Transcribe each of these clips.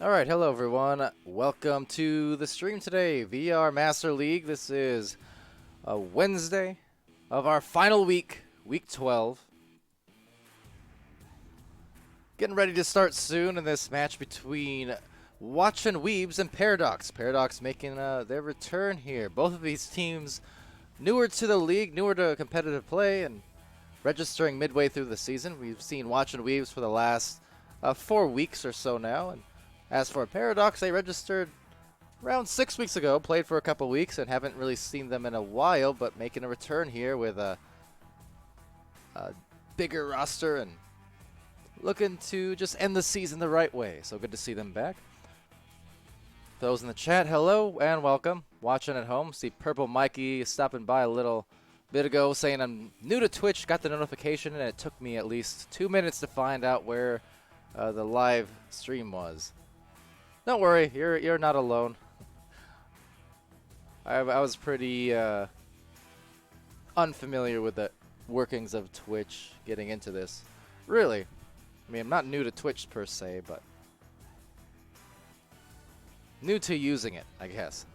Alright, hello everyone. Welcome to the stream today, VR Master League. This is a Wednesday of our final week, week 12. Getting ready to start soon in this match between Watchin, Weebs, and Paradox. Paradox making their return here. Both of these teams newer to the league, newer to competitive play, and registering midway through the season. We've seen Watchin Weebs for the last 4 weeks or so now, and as for Paradox, they registered around 6 weeks ago, played for a couple weeks, and haven't really seen them in a while, but making a return here with a bigger roster and looking to just end the season the right way. So good to see them back. Those in the chat, hello and welcome. Watching at home, see Purple Mikey stopping by a little bit ago saying I'm new to Twitch, got the notification, and it took me at least 2 minutes to find out where the live stream was. Don't worry, you're not alone. I was pretty unfamiliar with the workings of Twitch getting into this. Really. I mean, I'm not new to Twitch per se, but new to using it, I guess.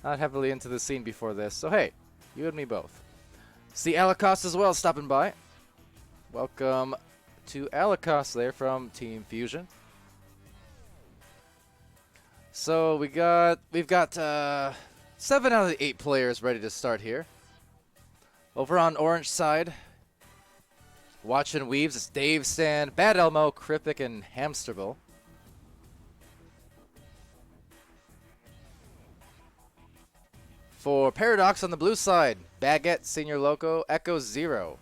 Not heavily into the scene before this, so hey, you and me both. See Alicos as well stopping by. Welcome to Alicos there from Team Fusion. So we've got 7 out of the 8 players ready to start here. Over on orange side, Watchin Weebs, it's Dave, Stan, Bad Elmo, Kripik, and Hamsterbull. For Paradox on the blue side, Baguette, Senior Loco, Echo Zero.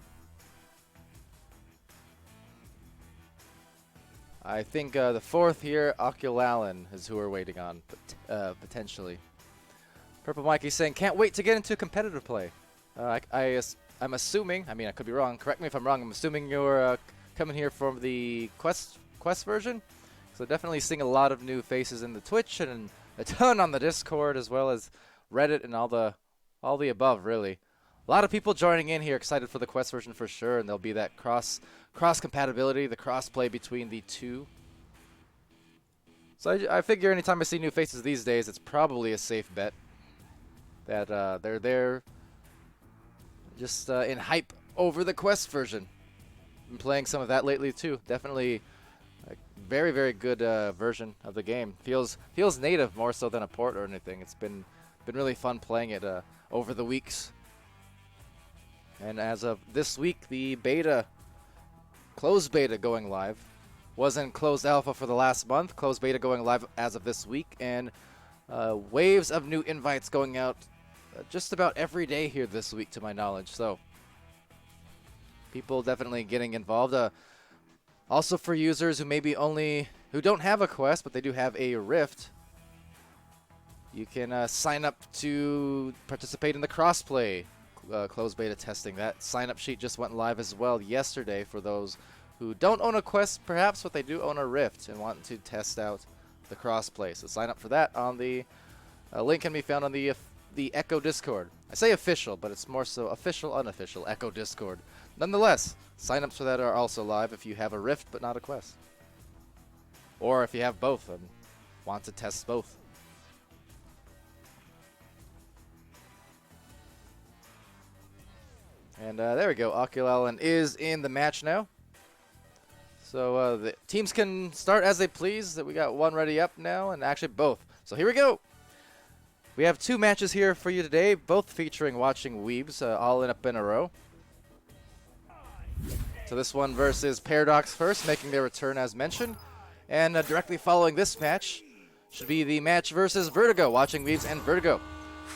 I think the fourth here, Oculalan, is who we're waiting on, potentially. Purple Mikey saying, can't wait to get into competitive play. I'm assuming, I mean, I could be wrong, correct me if I'm wrong, I'm assuming you're coming here from the Quest version? So definitely seeing a lot of new faces in the Twitch and a ton on the Discord, as well as Reddit and all the above, really. A lot of people joining in here, excited for the Quest version for sure, and there'll be that cross compatibility, the cross play between the two. So I figure anytime I see new faces these days, it's probably a safe bet that they're there just in hype over the Quest version. Been playing some of that lately too. Definitely a very, very good version of the game. Feels native more so than a port or anything. It's been really fun playing it over the weeks. And as of this week, the closed beta going live. Wasn't closed alpha for the last month. Closed beta going live as of this week. And waves of new invites going out just about every day here this week, to my knowledge. So people definitely getting involved. Also for users who maybe who don't have a Quest, but they do have a Rift, you can sign up to participate in the crossplay closed beta testing. That sign-up sheet just went live as well yesterday for those who don't own a Quest, perhaps, but they do own a Rift and want to test out the crossplay. So sign up for that on the link can be found on the Echo Discord. I say official, but it's more so official, unofficial Echo Discord. Nonetheless, sign-ups for that are also live if you have a Rift but not a Quest. Or if you have both and want to test both. And there we go. Oculalan is in the match now. So the teams can start as they please. We got one ready up now, and actually both. So here we go. We have 2 matches here for you today, both featuring Watchin Weebs, all up in a row. So this one versus Paradox first, making their return as mentioned. And directly following this match should be the match versus Vertigo, Watchin Weebs and Vertigo.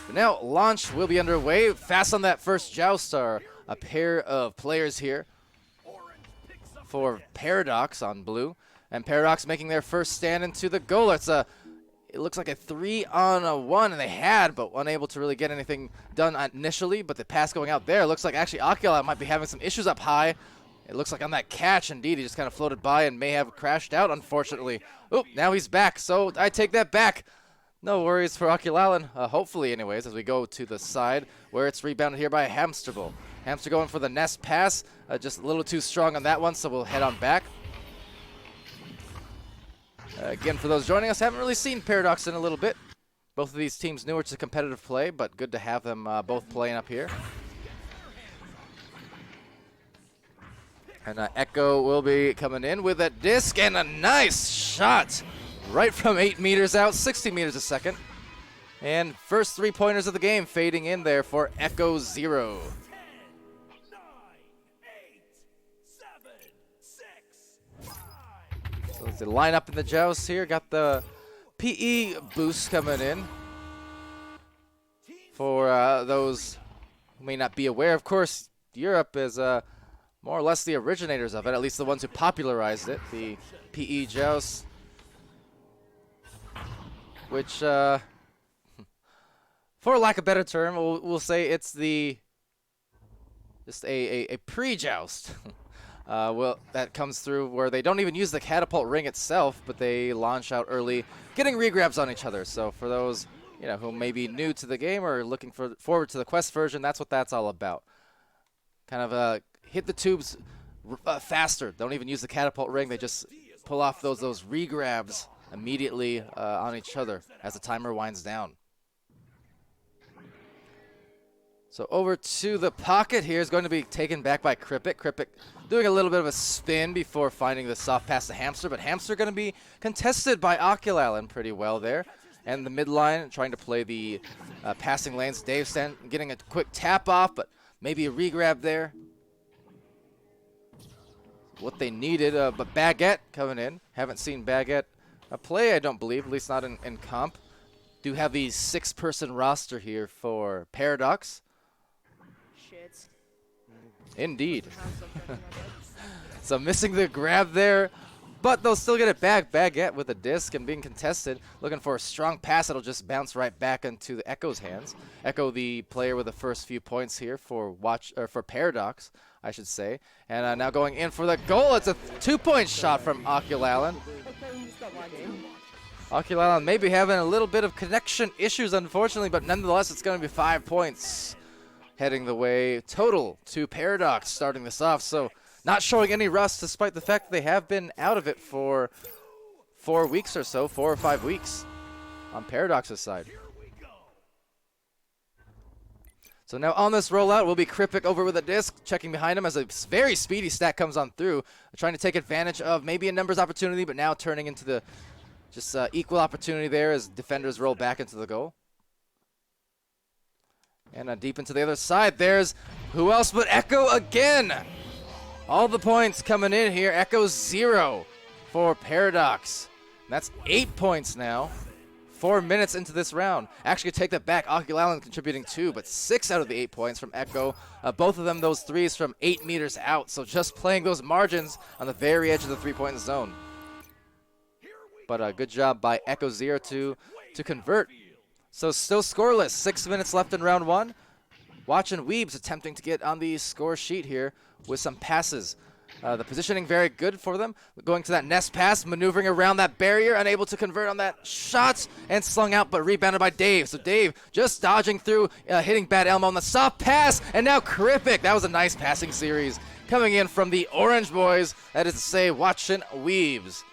But now launch will be underway. Fast on that first joust are a pair of players here for Paradox on blue, and Paradox making their first stand into the goal. It looks like a 3-on-1, and they had, but unable to really get anything done initially. But the pass going out there looks like actually Ocula might be having some issues up high. It looks like on that catch, indeed, he just kind of floated by and may have crashed out, unfortunately. Oh, now he's back, so I take that back. No worries for Oculalan, hopefully anyways, as we go to the side where it's rebounded here by Hamsterbull. Hamster going for the nest pass, just a little too strong on that one, so we'll head on back. Again, for those joining us, haven't really seen Paradox in a little bit. Both of these teams newer to competitive play, but good to have them both playing up here. And Echo will be coming in with a disc and a nice shot right from 8 meters out, 60 meters a second. And first 3-pointers of the game fading in there for Echo 0. 10, 9, 8, 7, 6, 5. So it's the lineup in the joust here. Got the PE boost coming in. For those who may not be aware, of course, Europe is more or less the originators of it, at least the ones who popularized it, the PE joust, which, for lack of a better term, we'll say it's just a pre-joust. Well, that comes through where they don't even use the catapult ring itself, but they launch out early, getting regrabs on each other. So for those who may be new to the game or looking forward to the Quest version, that's what that's all about. Kind of hit the tubes faster. Don't even use the catapult ring. They just pull off those regrabs immediately on each other as the timer winds down. So over to the pocket here is going to be taken back by Kripik. Kripik doing a little bit of a spin before finding the soft pass to Hamster, but Hamster going to be contested by Oculalan pretty well there. And the midline trying to play the passing lanes. Dave getting a quick tap off, but maybe a regrab there. What they needed, but Baguette coming in. Haven't seen Baguette play, I don't believe, at least not in comp. Do have the 6-person roster here for Paradox. Shit. Indeed. So missing the grab there, but they'll still get it back. Baguette with a disc and being contested, looking for a strong pass that'll just bounce right back into the Echo's hands. Echo, the player with the first few points here for Paradox, I should say. And now going in for the goal. It's a 2-point shot from Oculalan. Oculalan may be having a little bit of connection issues, unfortunately, but nonetheless, it's going to be 5 points heading the way total to Paradox starting this off. So not showing any rust, despite the fact that they have been out of it for 4 weeks or so, 4 or 5 weeks on Paradox's side. So now on this rollout will be Kripik over with a disc, checking behind him as a very speedy stack comes on through, trying to take advantage of maybe a numbers opportunity, but now turning into the just equal opportunity there as defenders roll back into the goal. And deep into the other side, there's who else but Echo again. All the points coming in here. Echo 0 for Paradox. And that's 8 points now. 4 minutes into this round. Actually, take that back. Oculalan contributing 2, but 6 out of the 8 points from Echo. Both of them, those threes from 8 meters out. So just playing those margins on the very edge of the 3-point zone. But good job by Echo 0 to convert. So still scoreless. 6 minutes left in round 1. Watchin Weebs attempting to get on the score sheet here with some passes. The positioning very good for them. Going to that nest pass, maneuvering around that barrier, unable to convert on that shot, and slung out, but rebounded by Dave. So Dave just dodging through, hitting Bad Elmo on the soft pass, and now Kripik. That was a nice passing series coming in from the Orange Boys. That is to say, Watchin Weebs.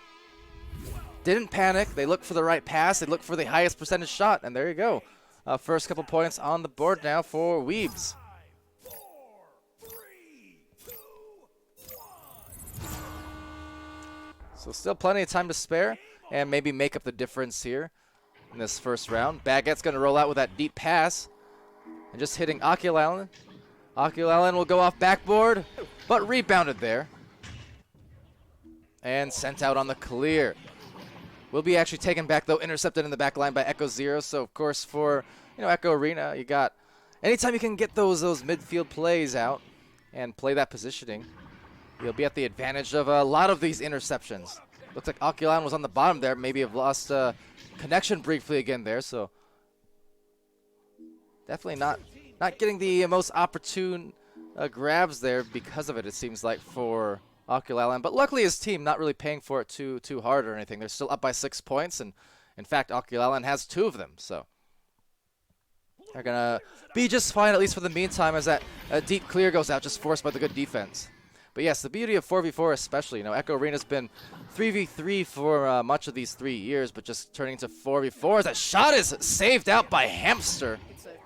Didn't panic. They looked for the right pass. They looked for the highest percentage shot, and there you go. First couple points on the board now for Weebs. So still plenty of time to spare and maybe make up the difference here in this first round. Baguette's going to roll out with that deep pass and just hitting Oculalan. Oculalan will go off backboard, but rebounded there and sent out on the clear. Will be actually taken back, though, intercepted in the back line by Echo 0. So, of course, for Echo Arena, you got anytime you can get those midfield plays out and play that positioning, you'll be at the advantage of a lot of these interceptions. Looks like Oculalan was on the bottom there. Maybe have lost connection briefly again there. So definitely not getting the most opportune grabs there because of it, it seems like, for Oculalan. But luckily his team not really paying for it too hard or anything. They're still up by 6 points, and in fact Oculalan has 2 of them. So they're going to be just fine, at least for the meantime, as that deep clear goes out, just forced by the good defense. But yes, the beauty of 4v4 especially, you know, Echo Arena's been 3v3 for much of these 3 years, but just turning to 4v4. That shot is saved out by Hamster. It's safe.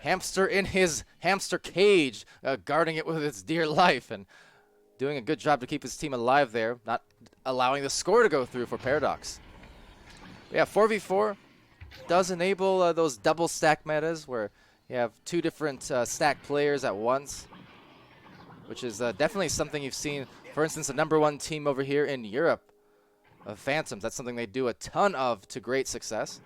Hamster in his hamster cage, guarding it with its dear life, and doing a good job to keep his team alive there, not allowing the score to go through for Paradox. Yeah, 4v4 does enable those double stack metas where you have 2 different stack players at once, which is definitely something you've seen. For instance, the #1 team over here in Europe, Phantoms, that's something they do a ton of to great success.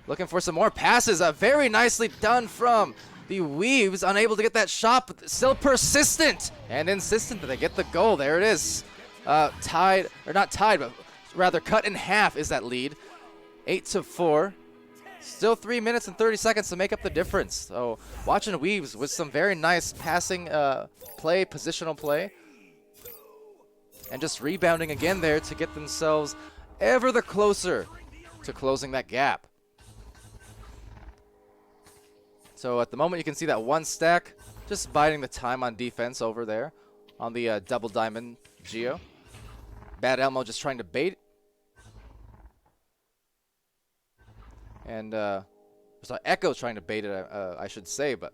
Looking for some more passes. Very nicely done from the Weebs. Unable to get that shot, but still persistent and insistent that they get the goal. There it is. Tied, or not tied, but rather cut in half is that lead. 8-4. Still 3 minutes and 30 seconds to make up the difference. So Watchin Weebs with some very nice passing play, positional play. And just rebounding again there to get themselves ever the closer to closing that gap. So at the moment you can see that 1 stack just biding the time on defense over there on the double diamond Geo. Bad Elmo just trying to bait. And so Echo trying to bait it, I should say, but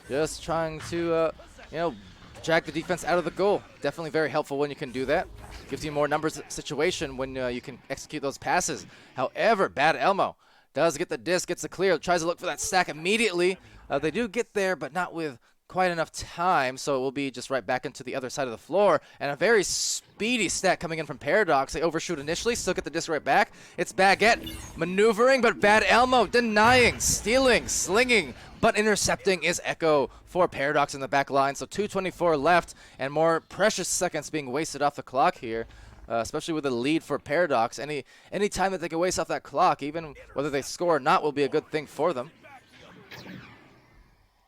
just trying to, you know, drag the defense out of the goal. Definitely very helpful when you can do that. Gives you more numbers situation when you can execute those passes. However, Bad Elmo does get the disc, gets the clear, tries to look for that stack immediately. They do get there, but not with quite enough time, so it will be just right back into the other side of the floor. And a very speedy stack coming in from Paradox. They overshoot initially, still get the disc right back. It's Baguette maneuvering, but Bad Elmo denying, stealing, slinging, but intercepting is Echo for Paradox in the back line. So 2:24 left, and more precious seconds being wasted off the clock here. Especially with the lead for Paradox. Any time that they can waste off that clock, even whether they score or not, will be a good thing for them.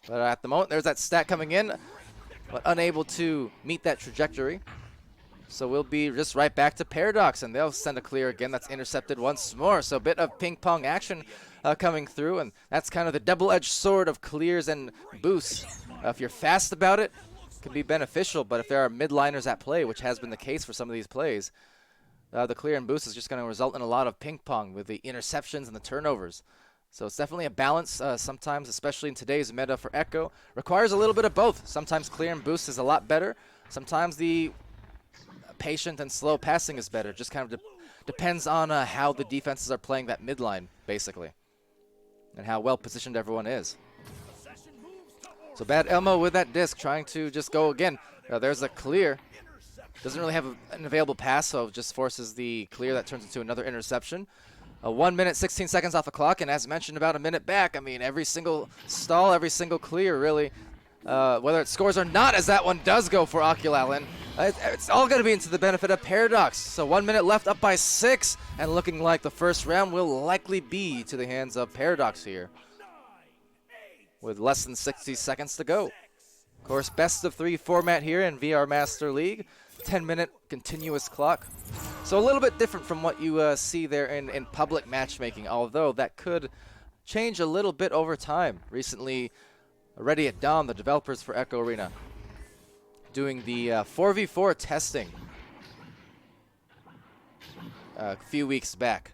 But at the moment, there's that stat coming in, but unable to meet that trajectory. So we'll be just right back to Paradox, and they'll send a clear again. That's intercepted once more. So a bit of ping-pong action coming through, and that's kind of the double-edged sword of clears and boosts. If you're fast about it, can be beneficial, but if there are midliners at play, which has been the case for some of these plays, the clear and boost is just going to result in a lot of ping-pong with the interceptions and the turnovers. So it's definitely a balance sometimes, especially in today's meta for Echo. Requires a little bit of both. Sometimes clear and boost is a lot better. Sometimes the patient and slow passing is better. Just kind of depends on how the defenses are playing that midline, basically, and how well positioned everyone is. So Bad Elmo with that disc, trying to just go again. There's a clear. Doesn't really have an available pass, so just forces the clear that turns into another interception. 1 minute, 16 seconds off the clock, and as mentioned about a minute back, I mean, every single stall, every single clear, really, whether it scores or not, as that one does go for Oculalen, it's all going to be into the benefit of Paradox. So 1 minute left, up by 6, and looking like the first round will likely be to the hands of Paradox here, with less than 60 seconds to go. Of course, best of 3 format here in VR Master League. 10-minute continuous clock. So a little bit different from what you see there in public matchmaking, although that could change a little bit over time. Recently, already at Dawn, the developers for Echo Arena, doing the 4v4 testing a few weeks back.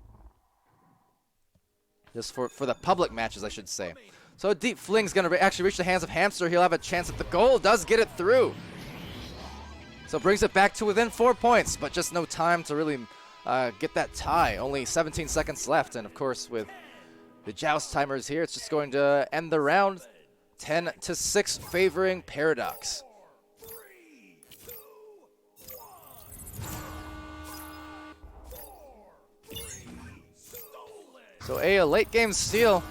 Just for the public matches, I should say. So a deep fling's going to actually reach the hands of Hamster. He'll have a chance at the goal. Does get it through. So brings it back to within 4 points, but just no time to really get that tie. Only 17 seconds left, and of course with the joust timers here, it's just going to end the round 10-6 favoring Paradox. So a late game steal.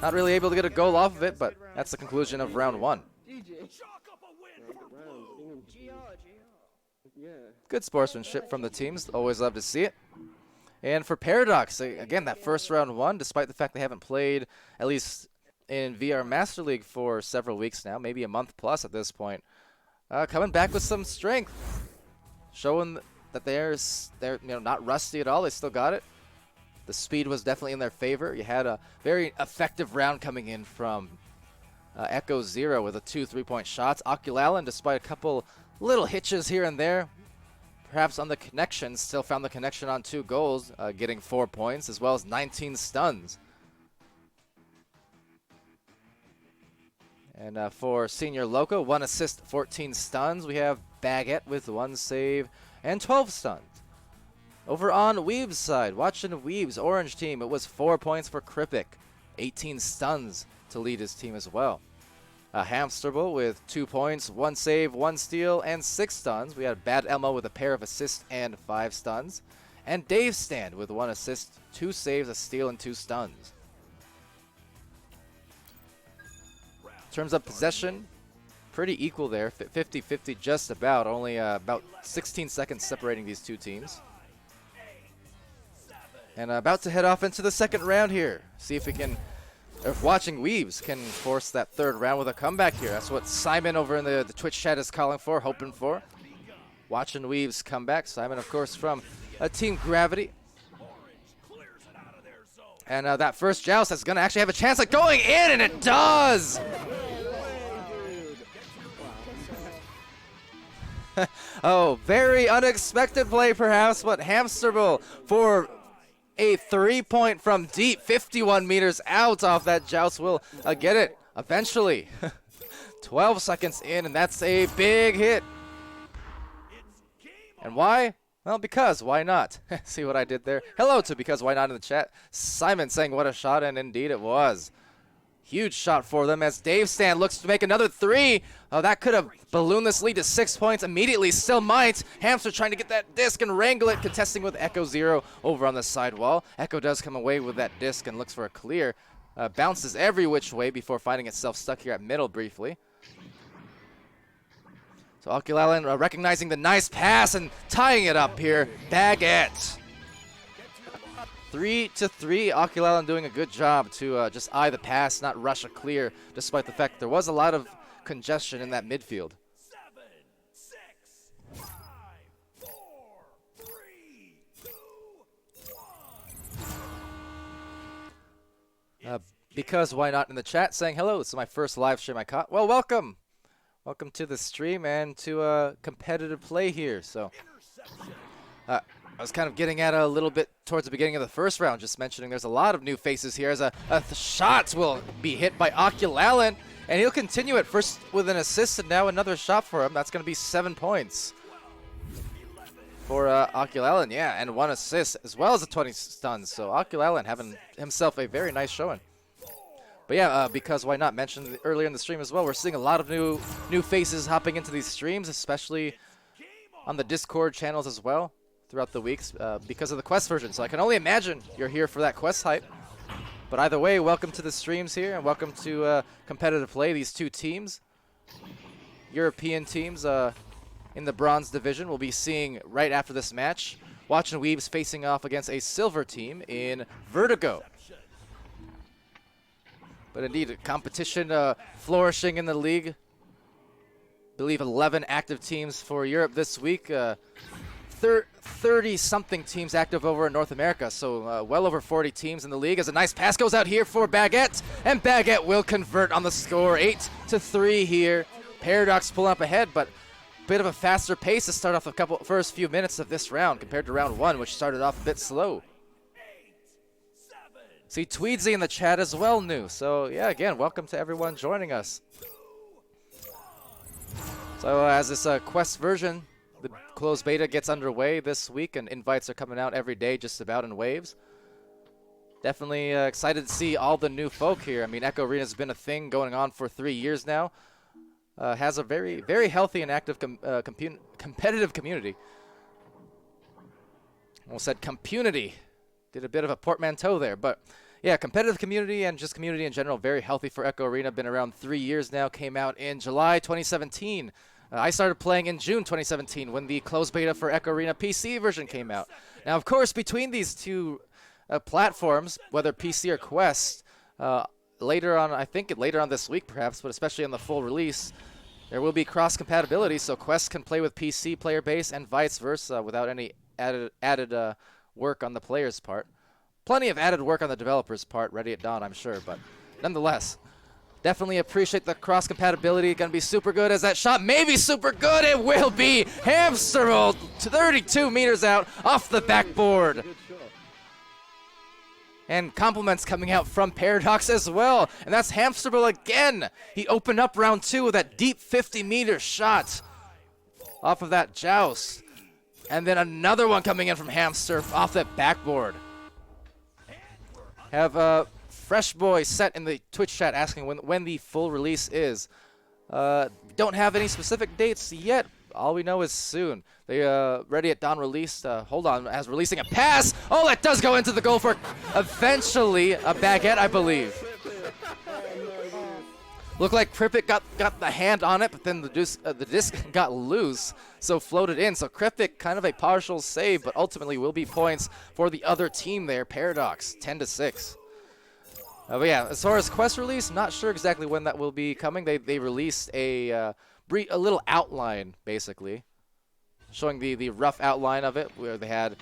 Not really able to get a goal off of it, but that's the conclusion of round 1. Good sportsmanship from the teams. Always love to see it. And for Paradox, again, that first round 1, despite the fact they haven't played, at least in VR Master League, for several weeks now, maybe a month plus at this point, coming back with some strength, showing that they're not rusty at all. They still got it. The speed was definitely in their favor. You had a very effective round coming in from Echo Zero with a 2 3-point shots. Oculallen, despite a couple little hitches here and there, perhaps on the connection, still found the connection on 2 goals, getting 4 points, as well as 19 stuns. And for Senior Loco, 1 assist, 14 stuns. We have Baguette with 1 save and 12 stuns. Over on Weebs' side, watching Weebs' orange team, it was 4 points for Kripik, 18 stuns to lead his team as well. Hamsterable with 2 points, 1 save, 1 steal, and 6 stuns. We had Bad Elmo with a pair of assists and 5 stuns. And Dave Stand with 1 assist, 2 saves, a steal, and 2 stuns. In terms of possession, pretty equal there, 50-50 just about, only about 16 seconds separating these two teams. And about to head off into the second round here. See if we can, if watching Weebs can force that third round with a comeback here. That's what Simon over in the Twitch chat is calling for, hoping for. Watching Weebs come back. Simon, of course, from Team Gravity. And that first joust is going to actually have a chance at going in, and it does! Oh, very unexpected play perhaps, but Hamsterable for a 3-point from deep, 51 meters out off that joust will get it eventually. 12 seconds in, and that's a big hit. And why? Well, because why not? See what I did there? Hello to Because Why Not in the chat. Simon saying what a shot, and indeed it was. Huge shot for them as Dave Stan looks to make another 3. Oh, that could have ballooned this lead to 6 points immediately. Still might. Hamster trying to get that disc and wrangle it, contesting with Echo Zero over on the side wall. Echo does come away with that disc and looks for a clear. Bounces every which way before finding itself stuck here at middle briefly. So Oculallen recognizing the nice pass and tying it up here. Baguette. 3-3. Oculallen doing a good job to just eye the pass, not rush a clear, despite the fact there was a lot of congestion in that midfield. 7, 6, 5, 4, 3, 2, 1. Because why not in the chat saying hello. This is my first live stream I caught. Well, welcome. Welcome to the stream and to competitive play here. So I was kind of getting at a little bit towards the beginning of the first round, just mentioning there's a lot of new faces here as a shot will be hit by Oculallen, and he'll continue it first with an assist and now another shot for him. That's going to be 7 points for Oculallen, yeah, and 1 assist as well as a 20 stuns. So Oculallen having himself a very nice showing. But yeah, because why not mention earlier in the stream as well, we're seeing a lot of new faces hopping into these streams, especially on the Discord channels as well throughout the weeks because of the Quest version. So I can only imagine you're here for that Quest hype. But either way, welcome to the streams here and welcome to competitive play. These two teams, European teams in the bronze division, we'll be seeing right after this match. Watchin Weebs facing off against a silver team in Vertigo. But indeed, competition flourishing in the league. I believe 11 active teams for Europe this week. 30-something teams active over in North America, so well over 40 teams in the league. As a nice pass goes out here for Baguette, and Baguette will convert on the score. 8-3 here. Paradox pulling up ahead, but a bit of a faster pace to start off the first few minutes of this round compared to round 1, which started off a bit slow. See Tweedsy in the chat as well new. So yeah, again, welcome to everyone joining us. So as this Quest version, the closed beta gets underway this week, and invites are coming out every day just about in waves. Definitely excited to see all the new folk here. I mean, Echo Arena's been a thing going on for 3 years now. Has a very, very healthy and active competitive community. Almost said compunity. Did a bit of a portmanteau there, but yeah, competitive community and just community in general, very healthy for Echo Arena. Been around 3 years now. Came out in July 2017. I started playing in June 2017 when the closed beta for Echo Arena PC version came out. Now, of course, between these two platforms, whether PC or Quest, later on, I think later on this week perhaps, but especially on the full release, there will be cross-compatibility, so Quest can play with PC player base and vice versa without any added work on the player's part. Plenty of added work on the developer's part, ready at dawn, I'm sure, but nonetheless. Definitely appreciate the cross compatibility. Gonna be super good as that shot may be super good. It will be. Hamster roll 32 meters out off the backboard. And compliments coming out from Paradox as well. And that's Hamster roll again. He opened up round 2 with that deep 50-meter shot off of that joust. And then another one coming in from Hamster off that backboard. Have Fresh Boy set in the Twitch chat asking when the full release is. Don't have any specific dates yet. All we know is soon. They ready at dawn release. Hold on, as releasing a pass. Oh, that does go into the goal for eventually a baguette, I believe. Looked like Kripik got the hand on it, but then the disc got loose, so floated in. So Kripik kind of a partial save, but ultimately will be points for the other team there, Paradox, 10-6. But yeah, as far as quest release, not sure exactly when that will be coming. They released a little outline, basically, showing the rough outline of it, where they had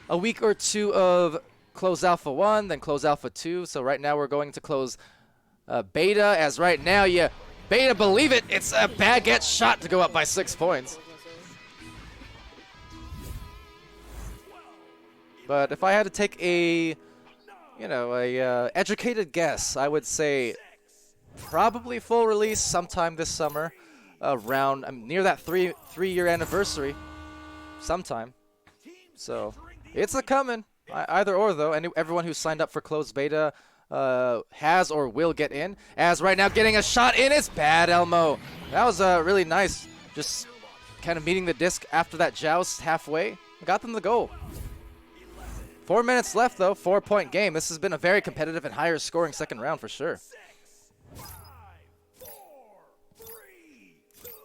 a week or 2 of Close Alpha 1, then Close Alpha 2. So right now we're going to close Beta, as right now you Beta believe it, it's a baguette shot to go up by 6 points. But if I had to take a educated guess, I would say probably full release sometime this summer, around near that three-year anniversary, sometime. So it's a coming. Either or though, and everyone who signed up for closed beta has or will get in. As right now getting a shot in, it's Bad Elmo. That was really nice. Just kind of meeting the disc after that joust halfway. Got them the goal. 4 minutes left though, 4-point game. This has been a very competitive and higher scoring second round for sure.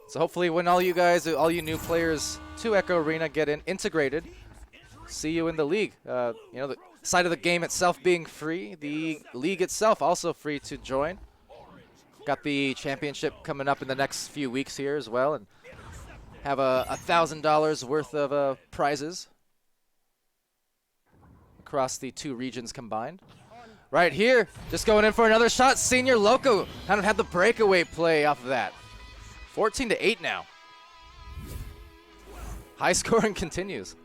So hopefully when all you guys, all you new players to Echo Arena get integrated, see you in the league. The side of the game itself being free, the league itself also free to join. Got the championship coming up in the next few weeks here as well, and have $1,000 worth of prizes across the 2 regions combined. Right here, just going in for another shot. Senior Loco kind of had the breakaway play off of that. 14-8 now. High scoring continues.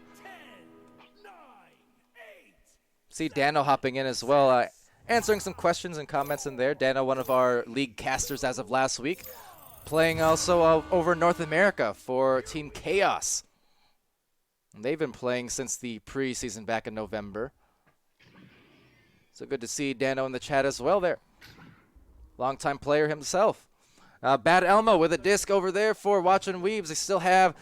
See Dano hopping in as well, answering some questions and comments in there. Dano, one of our league casters as of last week, playing also over North America for Team Chaos. And they've been playing since the preseason back in November. So good to see Dano in the chat as well there. Longtime player himself. Bad Elmo with a disc over there for Watchin Weebs. They still have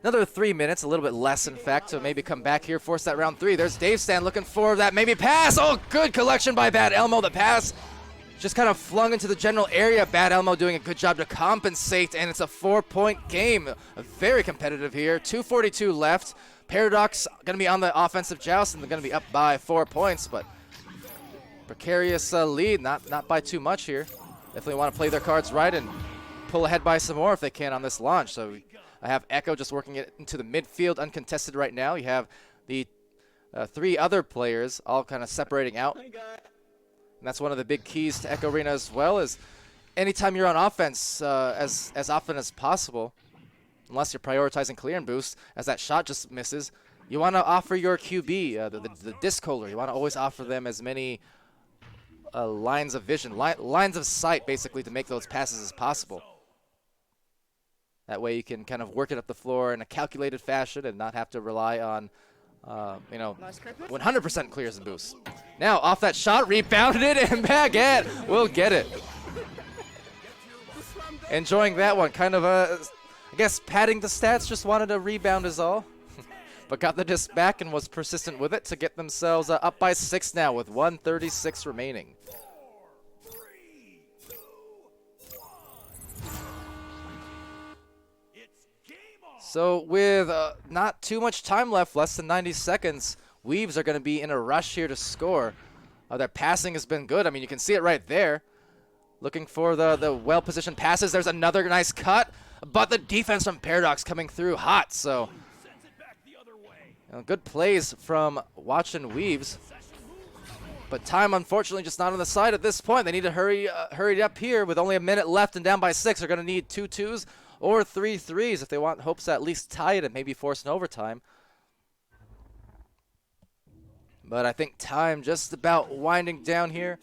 another 3 minutes, a little bit less in fact, to maybe come back here, force that round 3. There's Dave Stan looking for that maybe pass. Oh, good collection by Bad Elmo. The pass just kind of flung into the general area. Bad Elmo doing a good job to compensate, and it's a 4-point game. Very competitive here. 2:42 left. Paradox going to be on the offensive joust, and they're going to be up by 4 points, but precarious lead, not by too much here. Definitely want to play their cards right and pull ahead by some more if they can on this launch. So I have Echo just working it into the midfield, uncontested right now. You have the 3 other players all kind of separating out. And that's one of the big keys to Echo Arena as well, is anytime you're on offense as often as possible, unless you're prioritizing clear and boost, as that shot just misses, you want to offer your QB, the disc holder. You want to always offer them as many lines of vision, lines of sight, basically, to make those passes as possible. That way you can kind of work it up the floor in a calculated fashion and not have to rely on, 100% clears and boosts. Now, off that shot, rebounded it, and Baguette will get it. Enjoying that one. Kind of, I guess, padding the stats, just wanted a rebound is all. But got the disc back and was persistent with it to get themselves up by 6 now with 1:36 remaining. So with not too much time left, less than 90 seconds, Weebs are going to be in a rush here to score. Their passing has been good. I mean, you can see it right there. Looking for the well-positioned passes. There's another nice cut, but the defense from Paradox coming through hot. So good plays from Watchin Weebs. But time, unfortunately, just not on the side at this point. They need to hurry up here with only a minute left and down by 6. They're going to need 2 2s or 3 3s if they want hopes to at least tie it and maybe force an overtime. But I think time just about winding down here.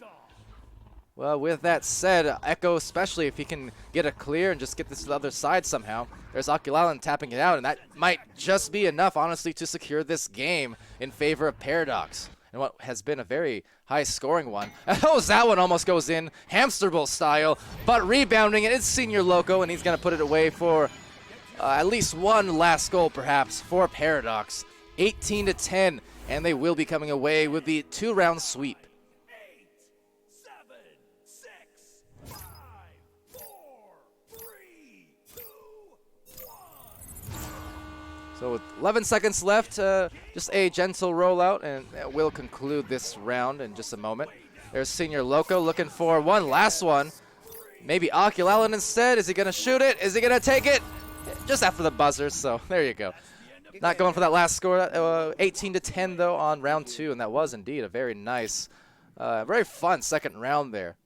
Well, with that said, Echo, especially if he can get a clear and just get this to the other side somehow. There's Oculalen tapping it out, and that might just be enough, honestly, to secure this game in favor of Paradox. And what has been a very high-scoring one. Oh, that one almost goes in, hamster ball style, but rebounding it is Senior Loco, and he's going to put it away for at least one last goal, perhaps, for Paradox. 18-10, and they will be coming away with the 2-round sweep. 8, 7, 6, 5, 4, 3, 2, 1. So with 11 seconds left, just a gentle rollout, and we'll conclude this round in just a moment. There's Senior Loco looking for one last one. Maybe Oculalen instead. Is he going to shoot it? Is he going to take it? Just after the buzzer, so there you go. Not going for that last score. 18-10, though, on round 2, and that was indeed a very nice, very fun second round there.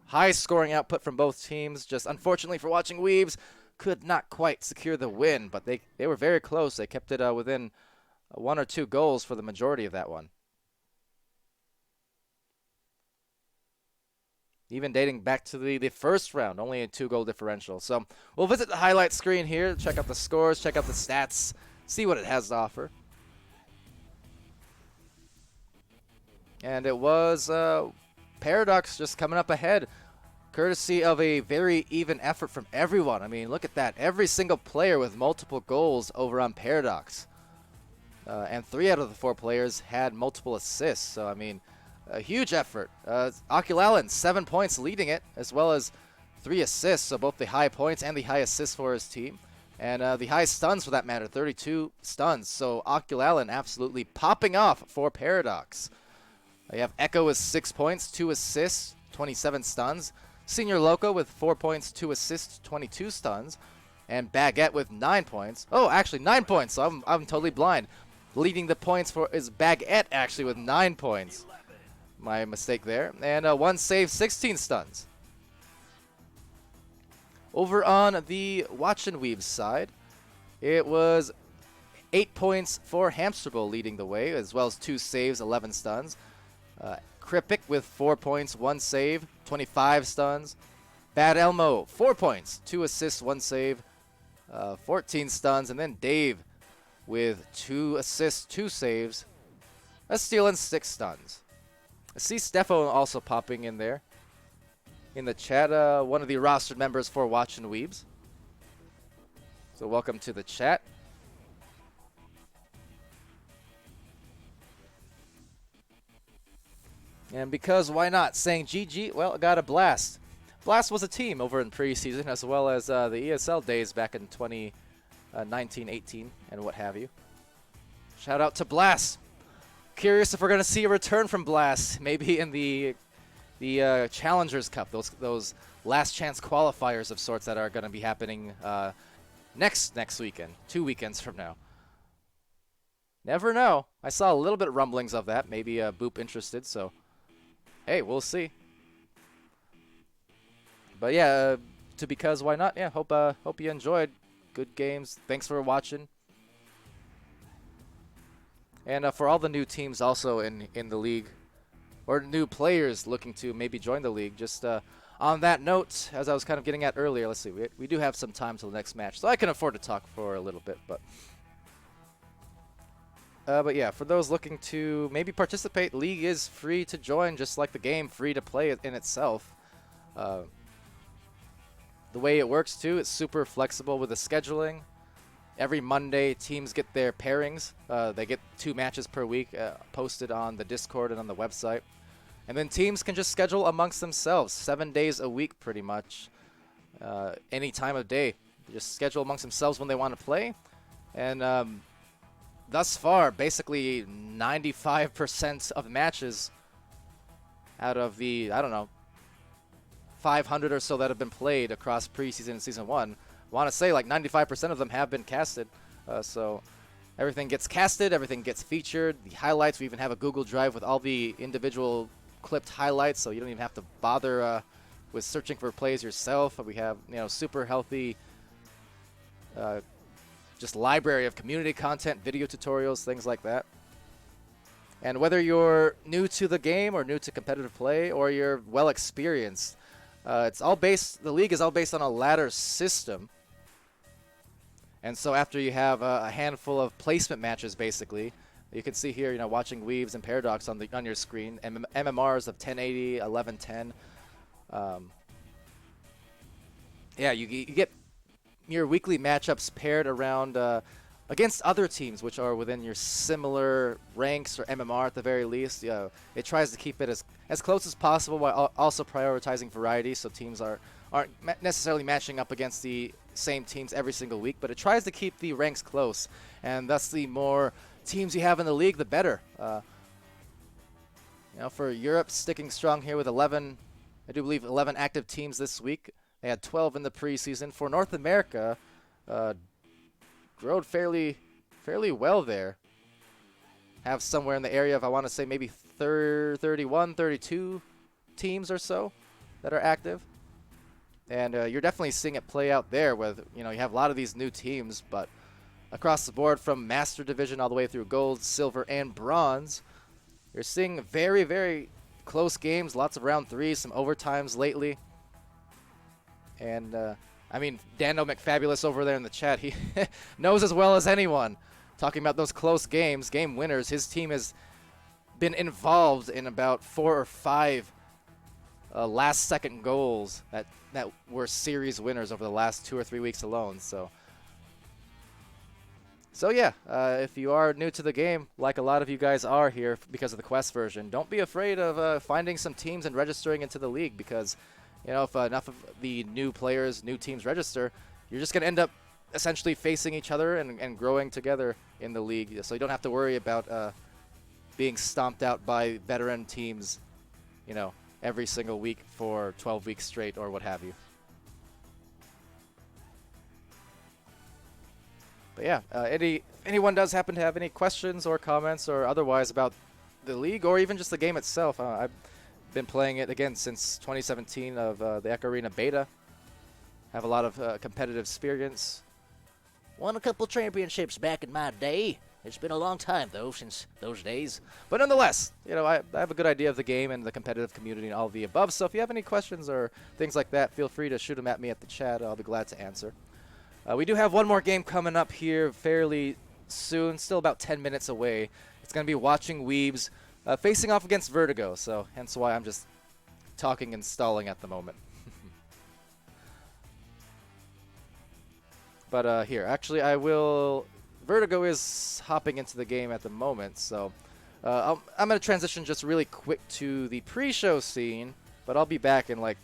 High scoring output from both teams. Just unfortunately for Watching Weebs, could not quite secure the win, but they were very close. They kept it within 1 or 2 goals for the majority of that one. Even dating back to the first round, only a 2-goal differential. So we'll visit the highlight screen here, check out the scores, check out the stats, see what it has to offer. And it was Paradox just coming up ahead, courtesy of a very even effort from everyone. I mean, look at that. Every single player with multiple goals over on Paradox. And 3 out of the 4 players had multiple assists. So, I mean, a huge effort. Oculalen, 7 points leading it, as well as 3 assists. So both the high points and the high assists for his team. And the high stuns, for that matter, 32 stuns. So Oculalen absolutely popping off for Paradox. You have Echo with 6 points, 2 assists, 27 stuns. Senior Loco with 4 points, 2 assists, 22 stuns. And Baguette with 9 points. Oh, actually 9 points, so I'm totally blind. Leading the points for is Baguette, actually, with 9 points. My mistake there. And 1 save, 16 stuns. Over on the Watchin Weebs side, it was 8 points for Hamsterbull leading the way, as well as 2 saves, 11 stuns. Kripic with 4 points, 1 save, 25 stuns. Bad Elmo, 4 points, 2 assists, 1 save, 14 stuns. And then Dave with 2 assists, 2 saves, a steal, and 6 stuns. I see Stefo also popping in there in the chat, one of the rostered members for Watchin Weebs. So welcome to the chat. And because why not? Saying GG, well, got a Blast. Blast was a team over in preseason, as well as the ESL days back in 2019, 18, and what have you. Shout out to Blast. Curious if we're going to see a return from Blast, maybe in the Challengers Cup, those last chance qualifiers of sorts that are going to be happening next weekend, 2 weekends from now. Never know. I saw a little bit of rumblings of that. Maybe Boop interested, so hey, we'll see. But yeah, because why not? Yeah, hope you enjoyed. Good games. Thanks for watching. And for all the new teams also in the league, or new players looking to maybe join the league, just on that note, as I was kind of getting at earlier, let's see, we do have some time till the next match, so I can afford to talk for a little bit. But yeah, for those looking to maybe participate, league is free to join, just like the game, free to play in itself. The way it works too, it's super flexible with the scheduling. Every Monday, teams get their pairings. They get 2 matches per week posted on the Discord and on the website. And then teams can just schedule amongst themselves 7 days a week pretty much. Any time of day. They just schedule amongst themselves when they want to play. And thus far, basically 95% of matches out of the, I don't know, 500 or so that have been played across preseason and Season 1, I want to say like 95% of them have been casted. And Everything gets casted, everything gets featured. The highlights, we even have a Google Drive with all the individual clipped highlights, so you don't even have to bother with searching for plays yourself. We have, super healthy just library of community content, video tutorials, things like that. And whether you're new to the game or new to competitive play or you're well experienced, the league is all based on a ladder system. And so after you have a handful of placement matches, basically, you can see here, watching Weebs and Paradox on your screen, MMRs of 1080, 1110. Yeah, you get your weekly matchups paired around against other teams which are within your similar ranks or MMR at the very least. It tries to keep it as close as possible while also prioritizing variety, so teams aren't necessarily matching up against the same teams every single week, but it tries to keep the ranks close, and thus the more teams you have in the league, the better. For Europe, sticking strong here with 11, I do believe 11 active teams this week. They had 12 in the preseason. For North America, growed fairly well there. Have somewhere in the area of, I want to say, maybe 31, 32 teams or so that are active. And you're definitely seeing it play out there with, you have a lot of these new teams, but across the board from Master Division all the way through Gold, Silver, and Bronze, you're seeing very, very close games, lots of round threes, some overtimes lately. And, Dando McFabulous over there in the chat, he knows as well as anyone. Talking about those close games, game winners, his team has been involved in about 4 or 5 last-second goals that were series winners over the last 2 or 3 weeks alone. So yeah, if you are new to the game, like a lot of you guys are here because of the Quest version, don't be afraid of finding some teams and registering into the league, because if enough of the new players, new teams register, you're just going to end up essentially facing each other and growing together in the league. So you don't have to worry about being stomped out by veteran teams, every single week for 12 weeks straight or what have you. But yeah, anyone does happen to have any questions or comments or otherwise about the league or even just the game itself, I've been playing it again since 2017 of the Echo Arena beta. Have a lot of competitive experience. Won a couple championships back in my day. It's been a long time, though, since those days. But nonetheless, I have a good idea of the game and the competitive community and all of the above. So if you have any questions or things like that, feel free to shoot them at me at the chat. I'll be glad to answer. We do have one more game coming up here fairly soon, still about 10 minutes away. It's going to be Watching Weebs facing off against Vertigo, so hence why I'm just talking and stalling at the moment. But here, actually, Vertigo is hopping into the game at the moment, so I'm going to transition just really quick to the pre-show scene, but I'll be back in like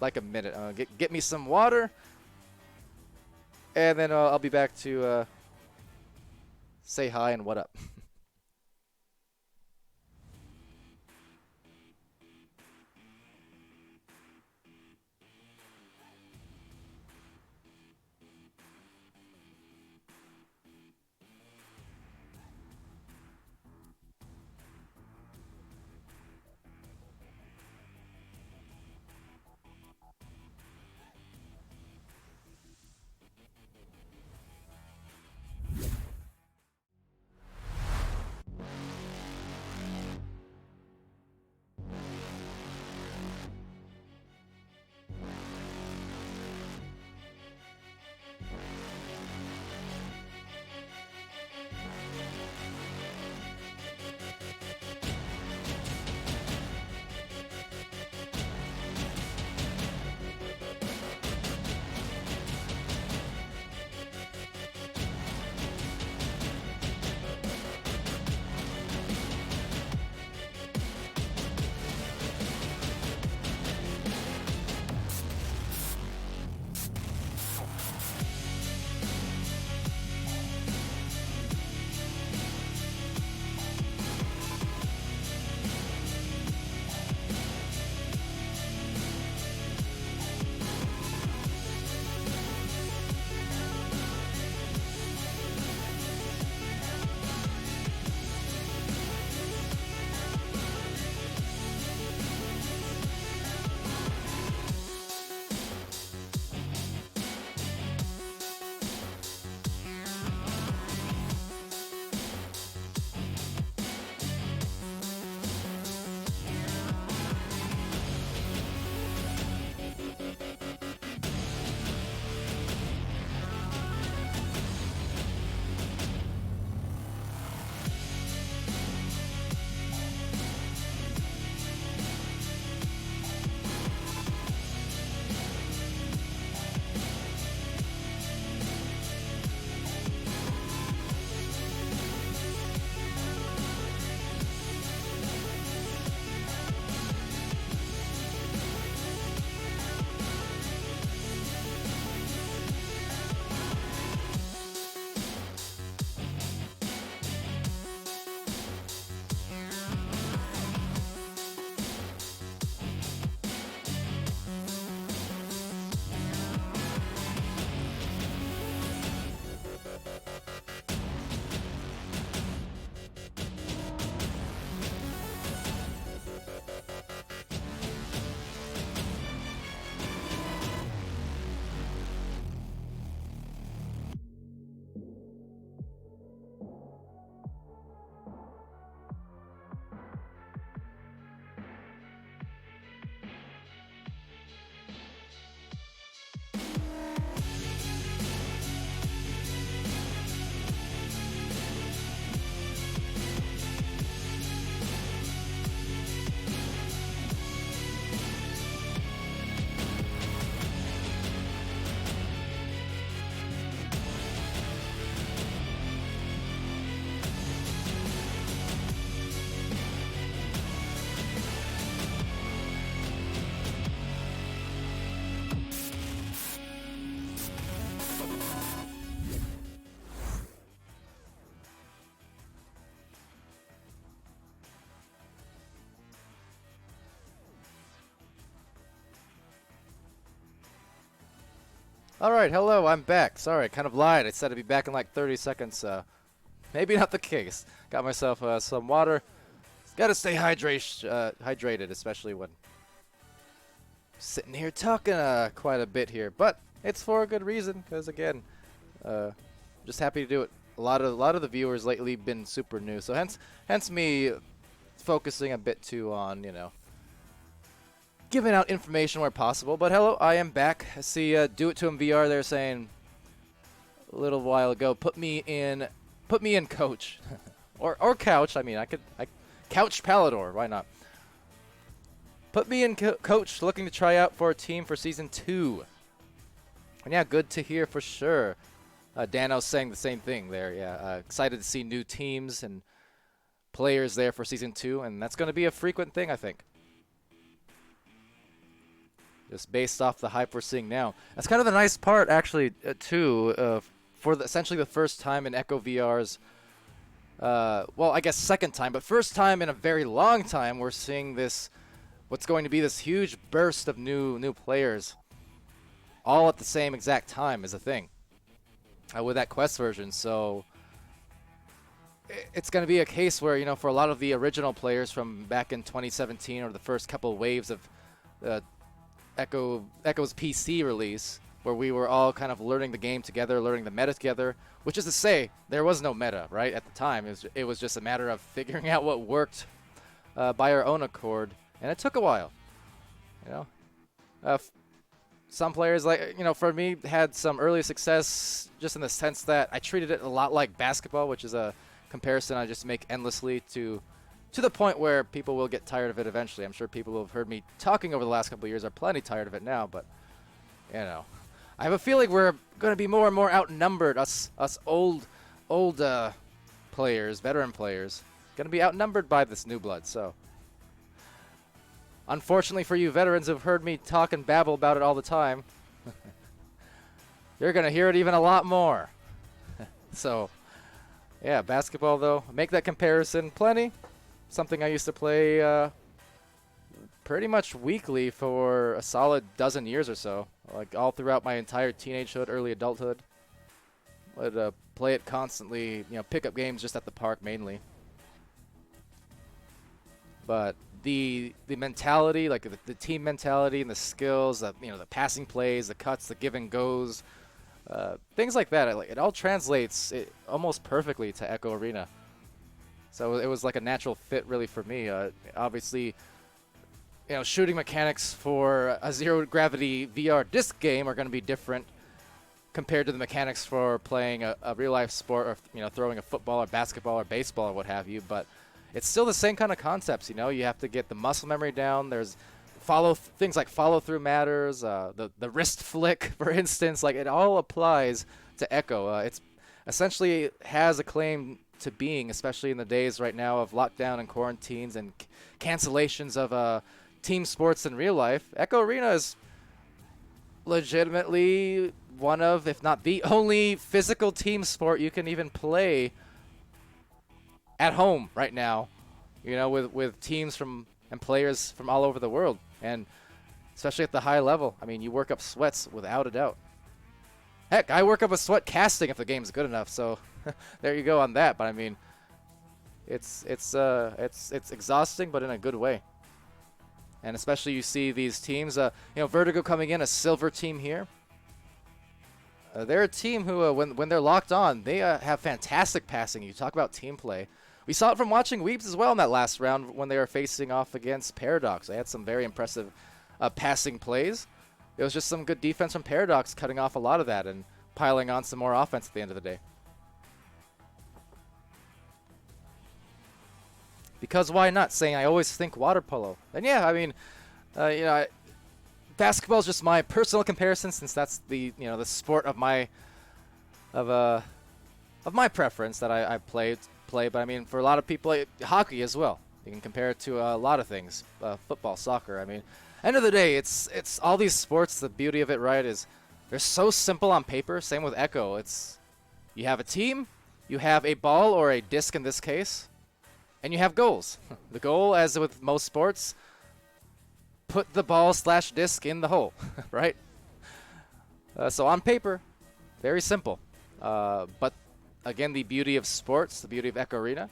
a minute. Get me some water, and then I'll be back to say hi and what up. Alright, hello, I'm back. Sorry, I kind of lied. I said I'd be back in like 30 seconds. Maybe not the case. Got myself some water. Gotta stay hydrated, especially when sitting here talking quite a bit here. But it's for a good reason, because again, just happy to do it. A lot of the viewers lately been super new, so hence me focusing a bit too on, you know, giving out information where possible. But hello, I am back. I see Do It To Him VR there saying a little while ago, put me in coach. or couch. I mean, I couch Palidore, why not? Put me in coach, looking to try out for a team for season 2. And yeah, good to hear for sure. Dano's saying the same thing there. Yeah, excited to see new teams and players there for season 2, and that's going to be a frequent thing, I think. Just based off the hype we're seeing now. That's kind of the nice part, actually, too, for essentially the first time in Echo VR's, well, I guess second time, but first time in a very long time, we're seeing this, what's going to be this huge burst of new players, all at the same exact time is a thing, with that Quest version. So it's going to be a case where, you know, for a lot of the original players from back in 2017 or the first couple waves of Echo's PC release, where we were all kind of learning the game together, learning the meta together, which is to say, there was no meta, right, at the time. It was just a matter of figuring out what worked by our own accord, and it took a while, you know. Some players, like, you know, for me, had some early success just in the sense that I treated it a lot like basketball, which is a comparison I just make endlessly to the point where people will get tired of it eventually. I'm sure people who have heard me talking over the last couple of years are plenty tired of it now, but, you know. I have a feeling we're going to be more and more outnumbered, us old players, veteran players, going to be outnumbered by this new blood, so. Unfortunately for you veterans who've heard me talk and babble about it all the time, you're going to hear it even a lot more. So, yeah, basketball, though, make that comparison plenty. Something I used to play pretty much weekly for a solid dozen years or so, like all throughout my entire teenagehood, early adulthood. I'd play it constantly, you know, pick up games just at the park mainly. But the mentality, like the team mentality and the skills, you know, the passing plays, the cuts, the give and goes, things like that, it all translates almost perfectly to Echo Arena. So it was like a natural fit, really, for me. Obviously, you know, shooting mechanics for a zero-gravity VR disc game are going to be different compared to the mechanics for playing a real-life sport, or, you know, throwing a football or basketball or baseball or what have you. But it's still the same kind of concepts, you know. You have to get the muscle memory down. There's things like follow-through matters, the wrist flick, for instance. Like, it all applies to Echo. It's essentially has a claim to being, especially in the days right now of lockdown and quarantines and cancellations of team sports in real life. Echo Arena is legitimately one of, if not the only physical team sport you can even play at home right now, you know, with teams from and players from all over the world, and especially at the high level. I mean, you work up sweats without a doubt. Heck, I work up a sweat casting if the game's good enough, so there you go on that. But I mean, it's exhausting, but in a good way. And especially you see these teams, you know, Vertigo coming in, a silver team here. They're a team who, when they're locked on, they have fantastic passing. You talk about team play. We saw it from watching Weebs as well in that last round when they were facing off against Paradox. They had some very impressive passing plays. It was just some good defense from Paradox, cutting off a lot of that and piling on some more offense at the end of the day. Because why not? Saying I always think water polo. And yeah, I mean, you know, basketball is just my personal comparison, since that's the, you know, the sport of my preference that I play. But I mean, for a lot of people, hockey as well. You can compare it to a lot of things, football, soccer. I mean, end of the day, it's all these sports. The beauty of it, right, is they're so simple on paper. Same with Echo. It's you have a team, you have a ball or a disc in this case, and you have goals. The goal, as with most sports, put the ball/disc in the hole, right? So on paper, very simple. But again, the beauty of sports, the beauty of Echo Arena,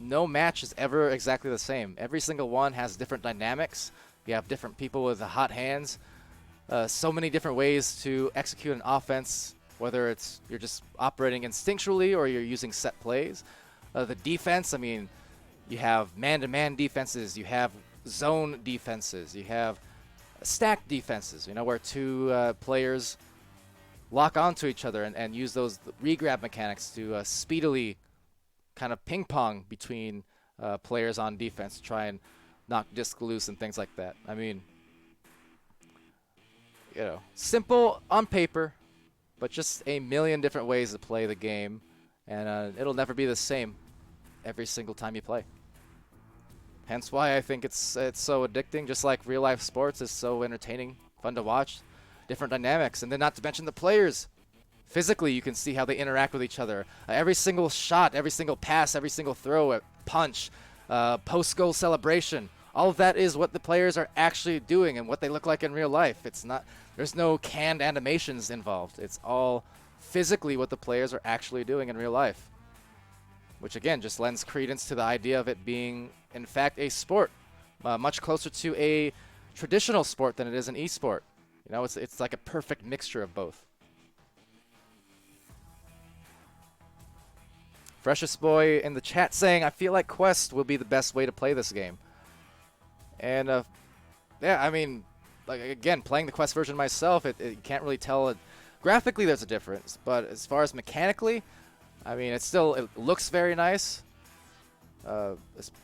no match is ever exactly the same. Every single one has different dynamics. You have different people with hot hands. So many different ways to execute an offense, whether it's you're just operating instinctually or you're using set plays. The defense, I mean, you have man-to-man defenses, you have zone defenses, you have stacked defenses, where two players lock onto each other and use those regrab mechanics to speedily kind of ping-pong between players on defense to try and knock disc loose and things like that. I mean, simple on paper, but just a million different ways to play the game, and it'll never be the same every single time you play. Hence why I think it's so addicting, just like real-life sports is so entertaining, fun to watch, different dynamics, and then not to mention the players. Physically, you can see how they interact with each other. Every single shot, every single pass, every single throw, punch, post-goal celebration, all of that is what the players are actually doing and what they look like in real life. It's not, there's no canned animations involved. It's all physically what the players are actually doing in real life, which again just lends credence to the idea of it being, in fact, a sport, much closer to a traditional sport than it is an e-sport. It's like a perfect mixture of both. Freshest Boy in the chat saying, I feel like Quest will be the best way to play this game. And, yeah, I mean, like again, playing the Quest version myself, you can't really tell. Graphically, there's a difference. But as far as mechanically, I mean, it looks very nice.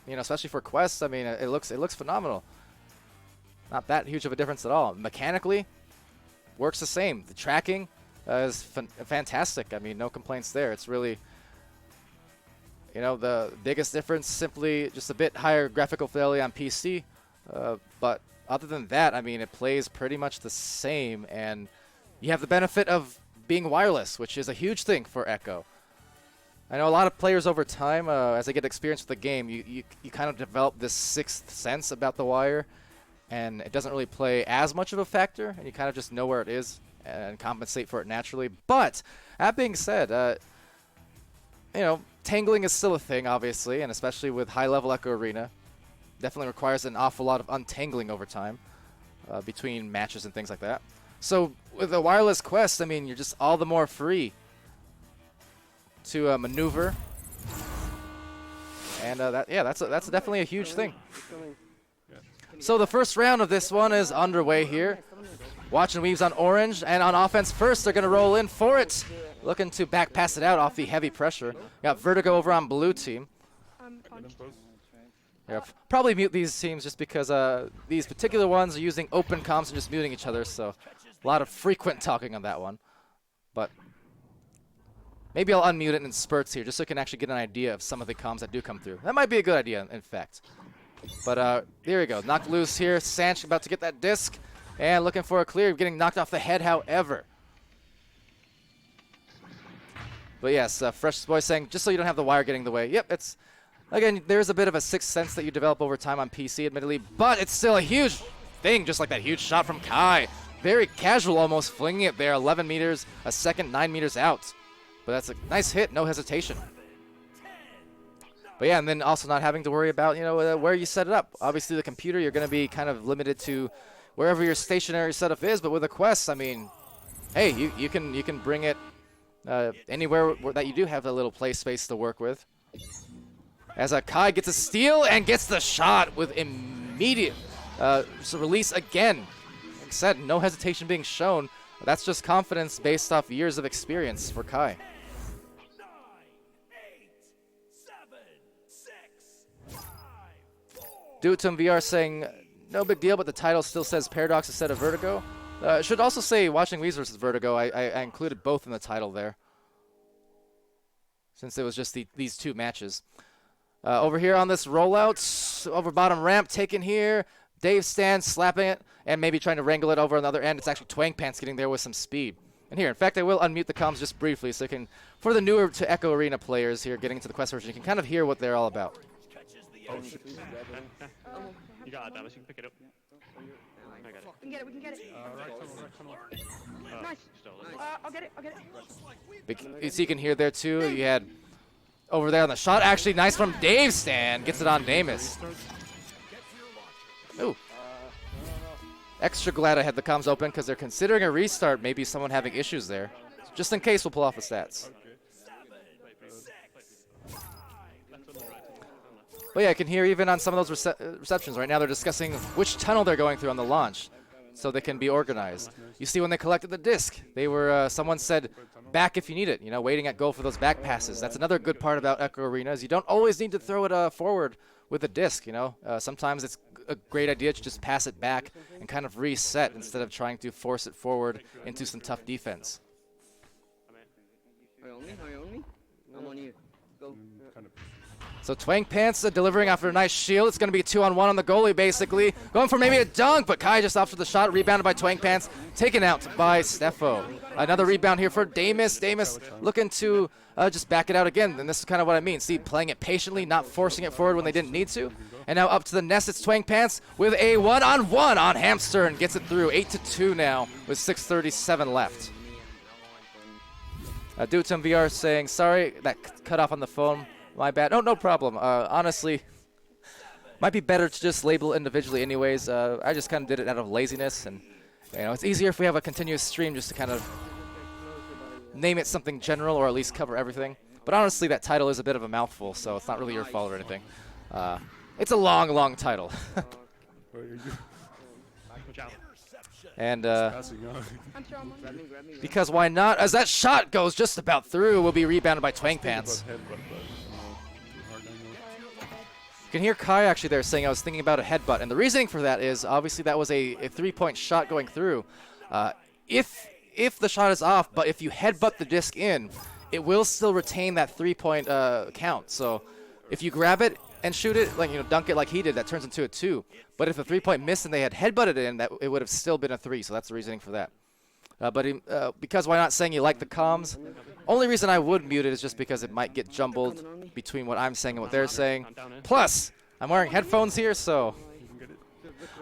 Especially for Quest, I mean, it looks phenomenal. Not that huge of a difference at all. Mechanically, works the same. The tracking is fantastic. I mean, no complaints there. It's really... the biggest difference, simply just a bit higher graphical fidelity on PC. But other than that, I mean, it plays pretty much the same. And you have the benefit of being wireless, which is a huge thing for Echo. I know a lot of players over time, as they get experience with the game, you kind of develop this sixth sense about the wire. And it doesn't really play as much of a factor. And you kind of just know where it is and compensate for it naturally. But that being said, tangling is still a thing, obviously, and especially with high-level Echo Arena. Definitely requires an awful lot of untangling over time between matches and things like that. So with a wireless Quest, I mean, you're just all the more free to maneuver. And that's definitely a huge thing. So the first round of this one is underway here. Watchin Weebs on orange, and on offense first, they're going to roll in for it. Looking to back pass it out off the heavy pressure. Got Vertigo over on blue team. Yeah, probably mute these teams just because these particular ones are using open comms and just muting each other, so a lot of frequent talking on that one. But maybe I'll unmute it in spurts here just so you can actually get an idea of some of the comms that do come through. That might be a good idea, in fact. But here we go. Knocked loose here. Sanch about to get that disc. And looking for a clear. Getting knocked off the head, however. But yes, Fresh Boy saying, just so you don't have the wire getting in the way. Yep, it's... Again, there's a bit of a sixth sense that you develop over time on PC, admittedly. But it's still a huge thing, just like that huge shot from Kai. Very casual almost, flinging it there. 11 meters a second, 9 meters out. But that's a nice hit, no hesitation. But yeah, and then also not having to worry about, where you set it up. Obviously, the computer, you're going to be kind of limited to wherever your stationary setup is. But with a Quest, I mean, hey, you can bring it anywhere that you do have a little play space to work with. As Kai gets a steal and gets the shot with immediate release again. Like I said, no hesitation being shown. That's just confidence based off years of experience for Kai. 9, 8, 7, 6, 5, 4. Dutum VR saying, no big deal, but the title still says Paradox instead of Vertigo. Should also say Watching Weebs versus Vertigo. I included both in the title there, since it was just these two matches. Over here on this rollout, over bottom ramp, taken here. Dave stands, slapping it, and maybe trying to wrangle it over on the other end. It's actually Twang Pants getting there with some speed. And here, in fact, I will unmute the comms just briefly so you can, for the newer to Echo Arena players here getting into the Quest version, you can kind of hear what they're all about. Oh shit. You got that damage, you can pick it up. We can get it. We can get it. Nice. I'll get it. I'll get it. So you can hear there too. You had over there on the shot. Actually, nice from Dave Stan. Gets it on Damus. Ooh. Extra glad I had the comms open because they're considering a restart. Maybe someone having issues there. Just in case, we'll pull off the stats. But yeah, I can hear even on some of those receptions right now, they're discussing which tunnel they're going through on the launch so they can be organized. You see when they collected the disc, they were, someone said, back if you need it, you know, waiting at goal for those back passes. That's another good part about Echo Arena is you don't always need to throw it forward with a disc, you know. Sometimes it's a great idea to just pass it back and kind of reset instead of trying to force it forward into some tough defense. Are you on me? Are you on me? I'm on you. Go. So Twang Pants delivering after a nice shield. It's going to be a 2-on-1 on the goalie, basically. Going for maybe a dunk, but Kai just after the shot, rebounded by Twang Pants, taken out by Steffo. Another rebound here for Damus. Damus looking to just back it out again, and this is kind of what I mean. See, playing it patiently, not forcing it forward when they didn't need to. And now up to the nest, it's Twang Pants with a 1-on-1 on Hamster and gets it through. 8-2 now with 6:37 left. Dutum VR saying, sorry, that cut off on the phone. My bad. Oh, no problem. Honestly, might be better to just label individually anyways. I just kind of did it out of laziness, and you know, it's easier if we have a continuous stream just to kind of name it something general or at least cover everything. But honestly, that title is a bit of a mouthful, so it's not really your fault or anything. It's a long, long title. And because why not? As that shot goes just about through, will be rebounded by Twang Pants. You can hear Kai actually there saying I was thinking about a headbutt, and the reasoning for that is obviously that was a 3-point shot going through. If the shot is off, but if you headbutt the disc in, it will still retain that 3-point count. So if you grab it and shoot it, like, you know, dunk it like he did, that turns into a 2. But if a 3-point missed and they had headbutted it in, that it would have still been a 3. So that's the reasoning for that. Because why not saying you like the comms? Only reason I would mute it is just because it might get jumbled between what I'm saying and what they're saying. Plus, I'm wearing headphones here, so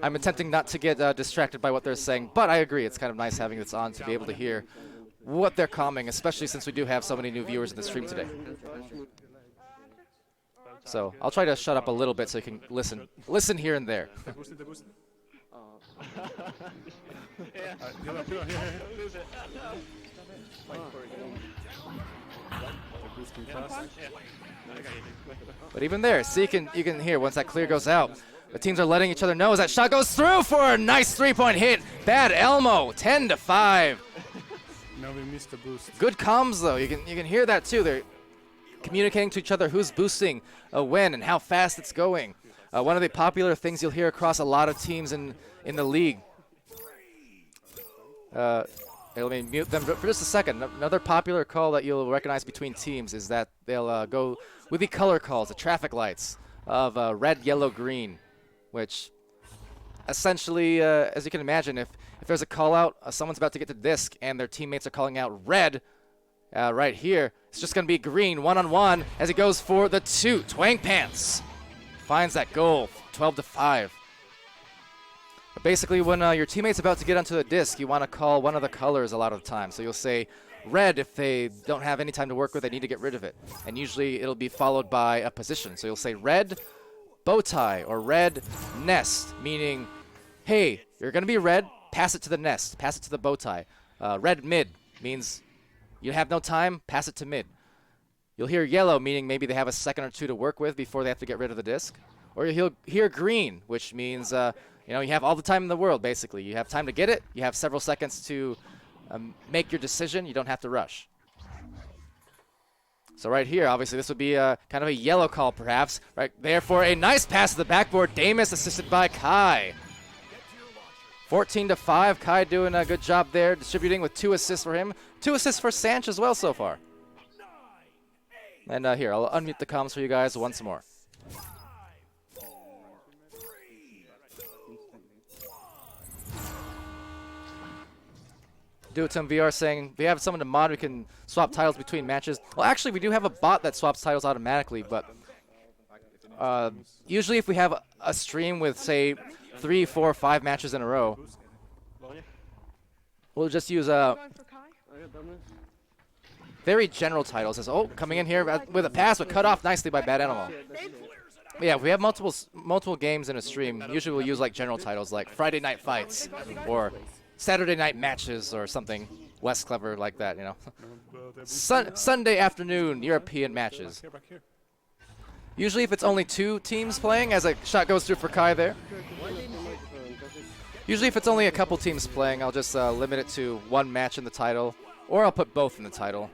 I'm attempting not to get distracted by what they're saying. But I agree, it's kind of nice having this on to be able to hear what they're commenting, especially since we do have so many new viewers in the stream today. So I'll try to shut up a little bit so you can listen here and there. But even there, see, you can hear once that clear goes out, the teams are letting each other know as that shot goes through for a nice 3-point hit. Bad Elmo, 10-5. Now we missed the boost. Good comms though. You can hear that too. They're communicating to each other who's boosting when and how fast it's going. One of the popular things you'll hear across a lot of teams in the league. Let me mute them for just a second. Another popular call that you'll recognize between teams is that they'll go with the color calls, the traffic lights of red, yellow, green, which essentially, as you can imagine, if there's a call out, someone's about to get to disc and their teammates are calling out red right here, it's just going to be green, 1-on-1 as he goes for the 2. Twang Pants finds that goal, 12-5. But basically, when your teammate's about to get onto the disc, you want to call one of the colors a lot of the time. So you'll say red if they don't have any time to work with, they need to get rid of it. And usually it'll be followed by a position. So you'll say red bow tie or red nest, meaning, hey, you're going to be red, pass it to the nest, pass it to the bow tie. Red mid means you have no time, pass it to mid. You'll hear yellow, meaning maybe they have a second or two to work with before they have to get rid of the disc. Or you'll hear green, which means you know, you have all the time in the world, basically. You have time to get it. You have several seconds to make your decision. You don't have to rush. So right here, obviously, this would be kind of a yellow call, perhaps. Right there for a nice pass to the backboard. Damus assisted by Kai. 14-5. Kai doing a good job there, distributing with 2 assists for him. 2 assists for Sanch as well so far. And here, I'll unmute the comms for you guys once more. Dutum VR saying we have someone to mod, we can swap titles between matches. Well, actually, we do have a bot that swaps titles automatically, but usually if we have a stream with, say, 3, 4, 5 matches in a row. We'll just use Going for Kai. very general titles. As coming in here with a pass, but cut off nicely by Bad Animal. Yeah, if we have multiple games in a stream, usually we'll use like general titles like Friday Night Fights or Saturday Night Matches or something less clever like that, you know. Sunday afternoon European matches. Usually if it's only 2 teams playing, as a shot goes through for Kai there. Usually if it's only a couple teams playing, I'll just limit it to 1 match in the title, or I'll put both in the title.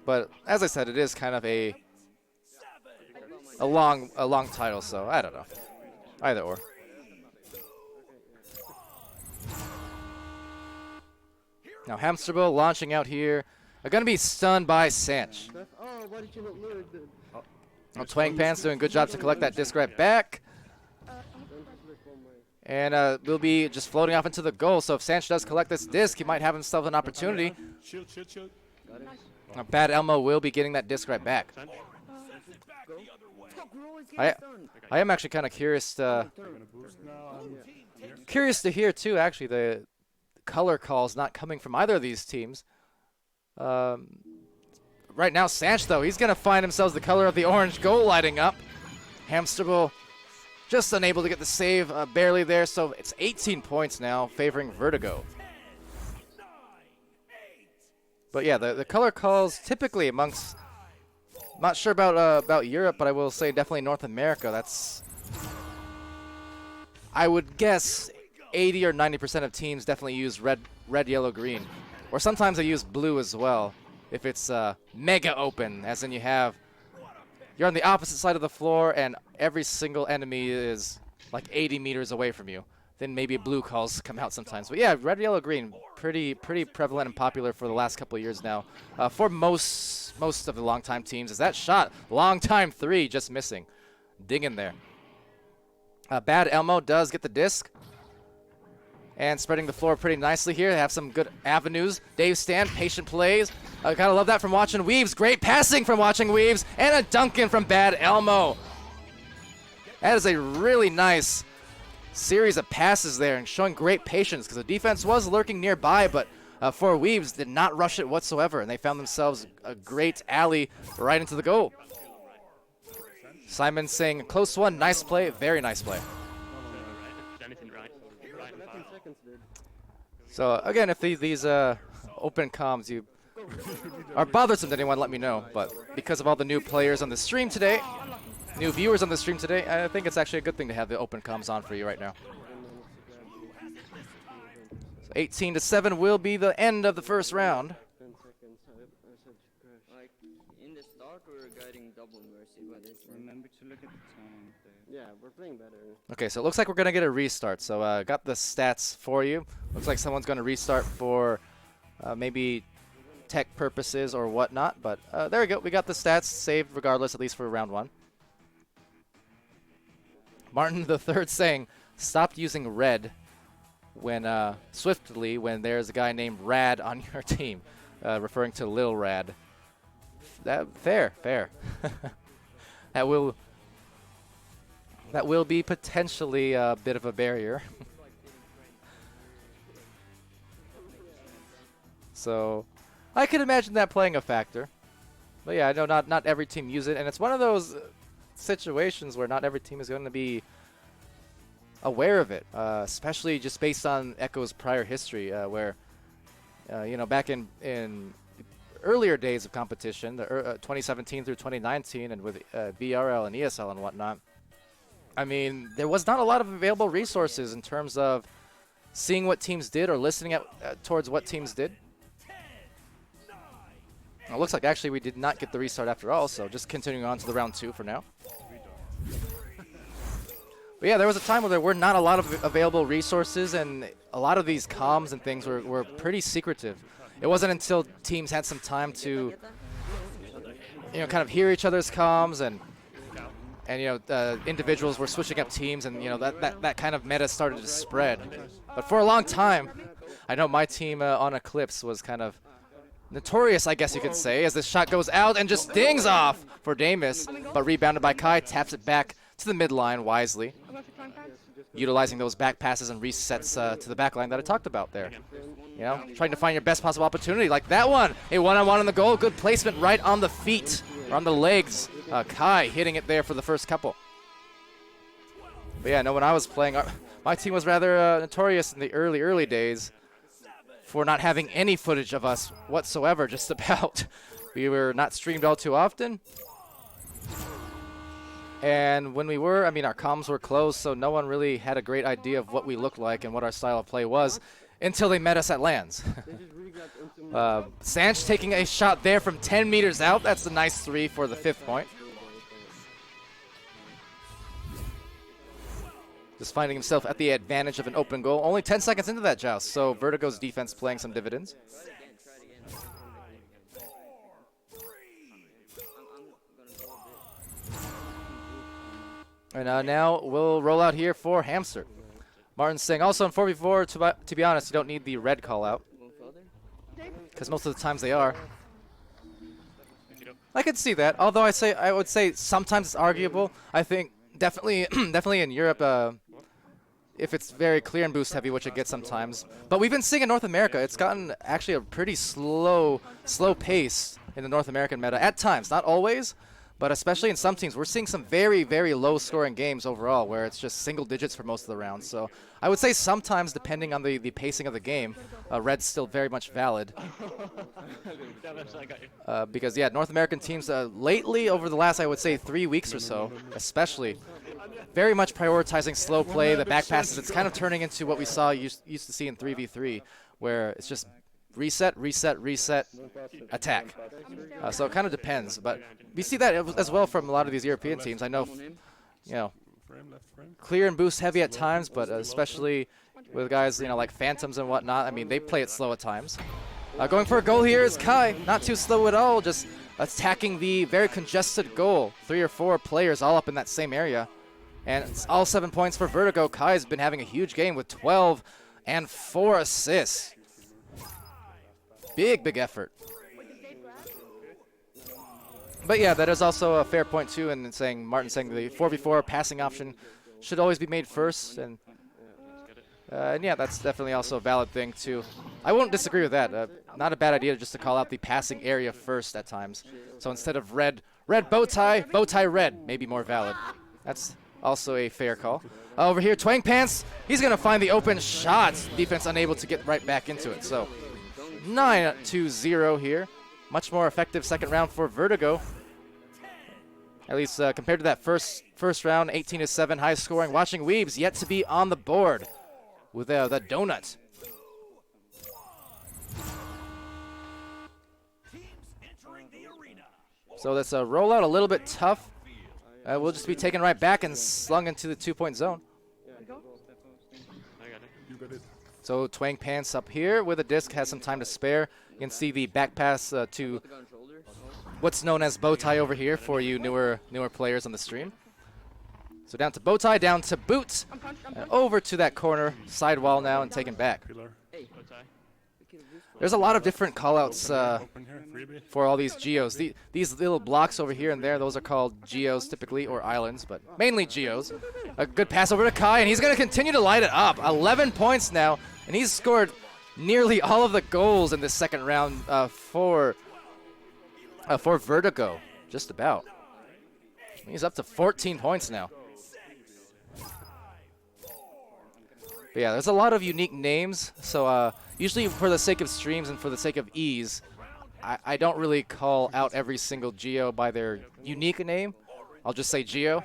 But as I said, it is kind of a long title, so I don't know. Either or. Now Hamsterbo launching out here. Are going to be stunned by Sanch. Oh, Twang Pants doing a good job to collect that disc right back. And we'll be just floating off into the goal. So if Sanch does collect this disc, he might have himself an opportunity. Shield. Bad Elmo will be getting that disc right back. I am actually kind of curious to hear too. Actually, the color calls not coming from either of these teams. Right now, Sanch though, he's gonna find himself the color of the orange goal lighting up. Hamsterbo just unable to get the save, barely there. So it's 18 points now, favoring Vertigo. But yeah, the color calls typically amongst. Not sure about Europe, but I will say definitely North America. That's, I would guess, 80 or 90% of teams definitely use red, yellow, green, or sometimes they use blue as well. If it's mega open, as in you're on the opposite side of the floor and every single enemy is like 80 meters away from you, then maybe blue calls come out sometimes. But yeah, red, yellow, green, pretty prevalent and popular for the last couple of years now. For most of the long-time teams, is that shot. Long-time 3 just missing. Dig in there. Bad Elmo does get the disc. And spreading the floor pretty nicely here. They have some good avenues. Dave Stan, patient plays. Gotta love that from Watchin. Weebs. Great passing from Watchin Weebs. And a Duncan from Bad Elmo. That is a really nice series of passes there and showing great patience because the defense was lurking nearby, but for Weebs did not rush it whatsoever, and they found themselves a great alley right into the goal. Simon saying, close one, nice play, very nice play. So again, if these open comms are bothersome to anyone, let me know. But because of all the new players on the stream today, new viewers on the stream today, I think it's actually a good thing to have the open comms on for you right now. 18-7 will be the end of the first round. Like in the start, we were guiding double mercy, but it's Remember to look at the time. yeah, we're playing better. Okay, so it looks like we're going to get a restart. So got the stats for you. Looks like someone's going to restart for maybe tech purposes or whatnot. But there we go. We got the stats saved regardless, at least for round 1. Martin the Third saying, stop using red when swiftly when there's a guy named Rad on your team, referring to Lil Rad. That fair. That will be potentially a bit of a barrier. So I could imagine that playing a factor. But yeah, I know not every team use it, and it's one of those situations where not every team is going to be aware of it, especially just based on Echo's prior history, where you know, back in earlier days of competition, the 2017 through 2019, and with VRL and ESL and whatnot, I mean, there was not a lot of available resources in terms of seeing what teams did or listening towards what teams did. It looks like actually we did not get the restart after all, so just continuing on to the round 2 for now. But yeah, there was a time where there were not a lot of available resources, and a lot of these comms and things were pretty secretive. It wasn't until teams had some time to, you know, kind of hear each other's comms, and you know, individuals were switching up teams, and you know, that kind of meta started to spread. But for a long time, I know my team on Eclipse was kind of notorious, I guess you could say, as this shot goes out and just dings off for Damus, but rebounded by Kai, taps it back to the midline wisely. utilizing those back passes and resets to the back line that I talked about there. You know, trying to find your best possible opportunity like that one. A one-on-one on the goal. Good placement right on the feet, or on the legs. Kai hitting it there for the first couple. But yeah, no, when I was playing, my team was rather notorious in the early days for not having any footage of us whatsoever, just about. We were not streamed all too often. And when we were, I mean, our comms were closed, so no one really had a great idea of what we looked like and what our style of play was until they met us at LANs. Sanch taking a shot there from 10 meters out. That's a nice 3 for the 5th point. Just finding himself at the advantage of an open goal. Only 10 seconds into that joust, so Vertigo's defense playing some dividends. And now we'll roll out here for Hamster. Martin's saying also in 4v4, to be honest, you don't need the red call out, because most of the times they are. I could see that, although I would say sometimes it's arguable. I think definitely in Europe, if it's very clear and boost heavy, which it gets sometimes. But we've been seeing in North America, it's gotten actually a pretty slow pace in the North American meta at times, not always. But especially in some teams, we're seeing some very, very low-scoring games overall, where it's just single digits for most of the rounds. So I would say sometimes, depending on the pacing of the game, red's still very much valid. Because, yeah, North American teams lately, over the last, I would say, 3 weeks or so, especially, very much prioritizing slow play, the back passes. It's kind of turning into what we used to see in 3v3, where it's just reset, reset, reset, attack. So it kind of depends, but we see that as well from a lot of these European teams. I know, you know, clear and boost heavy at times, but especially with guys, you know, like Phantoms and whatnot. I mean, they play it slow at times. Going for a goal here is Kai. Not too slow at all, just attacking the very congested goal. 3 or 4 players all up in that same area. And it's all 7 points for Vertigo. Kai's been having a huge game with 12 and 4 assists. Big effort. But yeah, that is also a fair point too, and Martin saying the 4v4 passing option should always be made first, and yeah, that's definitely also a valid thing too. I won't disagree with that. Not a bad idea just to call out the passing area first at times. So instead of red bow tie red, maybe more valid. That's also a fair call. Over here, Twang Pants, he's gonna find the open shots. Defense unable to get right back into it. So 9-0 here. Much more effective second round for Vertigo. At least compared to that first round, 18-7, high scoring. Watching Weebs yet to be on the board with the donut. So this rollout a little bit tough. We'll just be taken right back and slung into the 2-point zone. So Twang Pants up here with a disc, has some time to spare. You can see the back pass to what's known as bow tie over here for you newer players on the stream. So down to bow tie, down to boots, over to that corner sidewall now and taken back. There's a lot of different callouts for all these geos. These little blocks over here and there, those are called geos typically, or islands, but mainly geos. A good pass over to Kai, and he's going to continue to light it up. 11 points now, and he's scored nearly all of the goals in this second round for Vertigo, just about. He's up to 14 points now. But yeah, there's a lot of unique names, so usually for the sake of streams and for the sake of ease, I don't really call out every single geo by their unique name. I'll just say geo.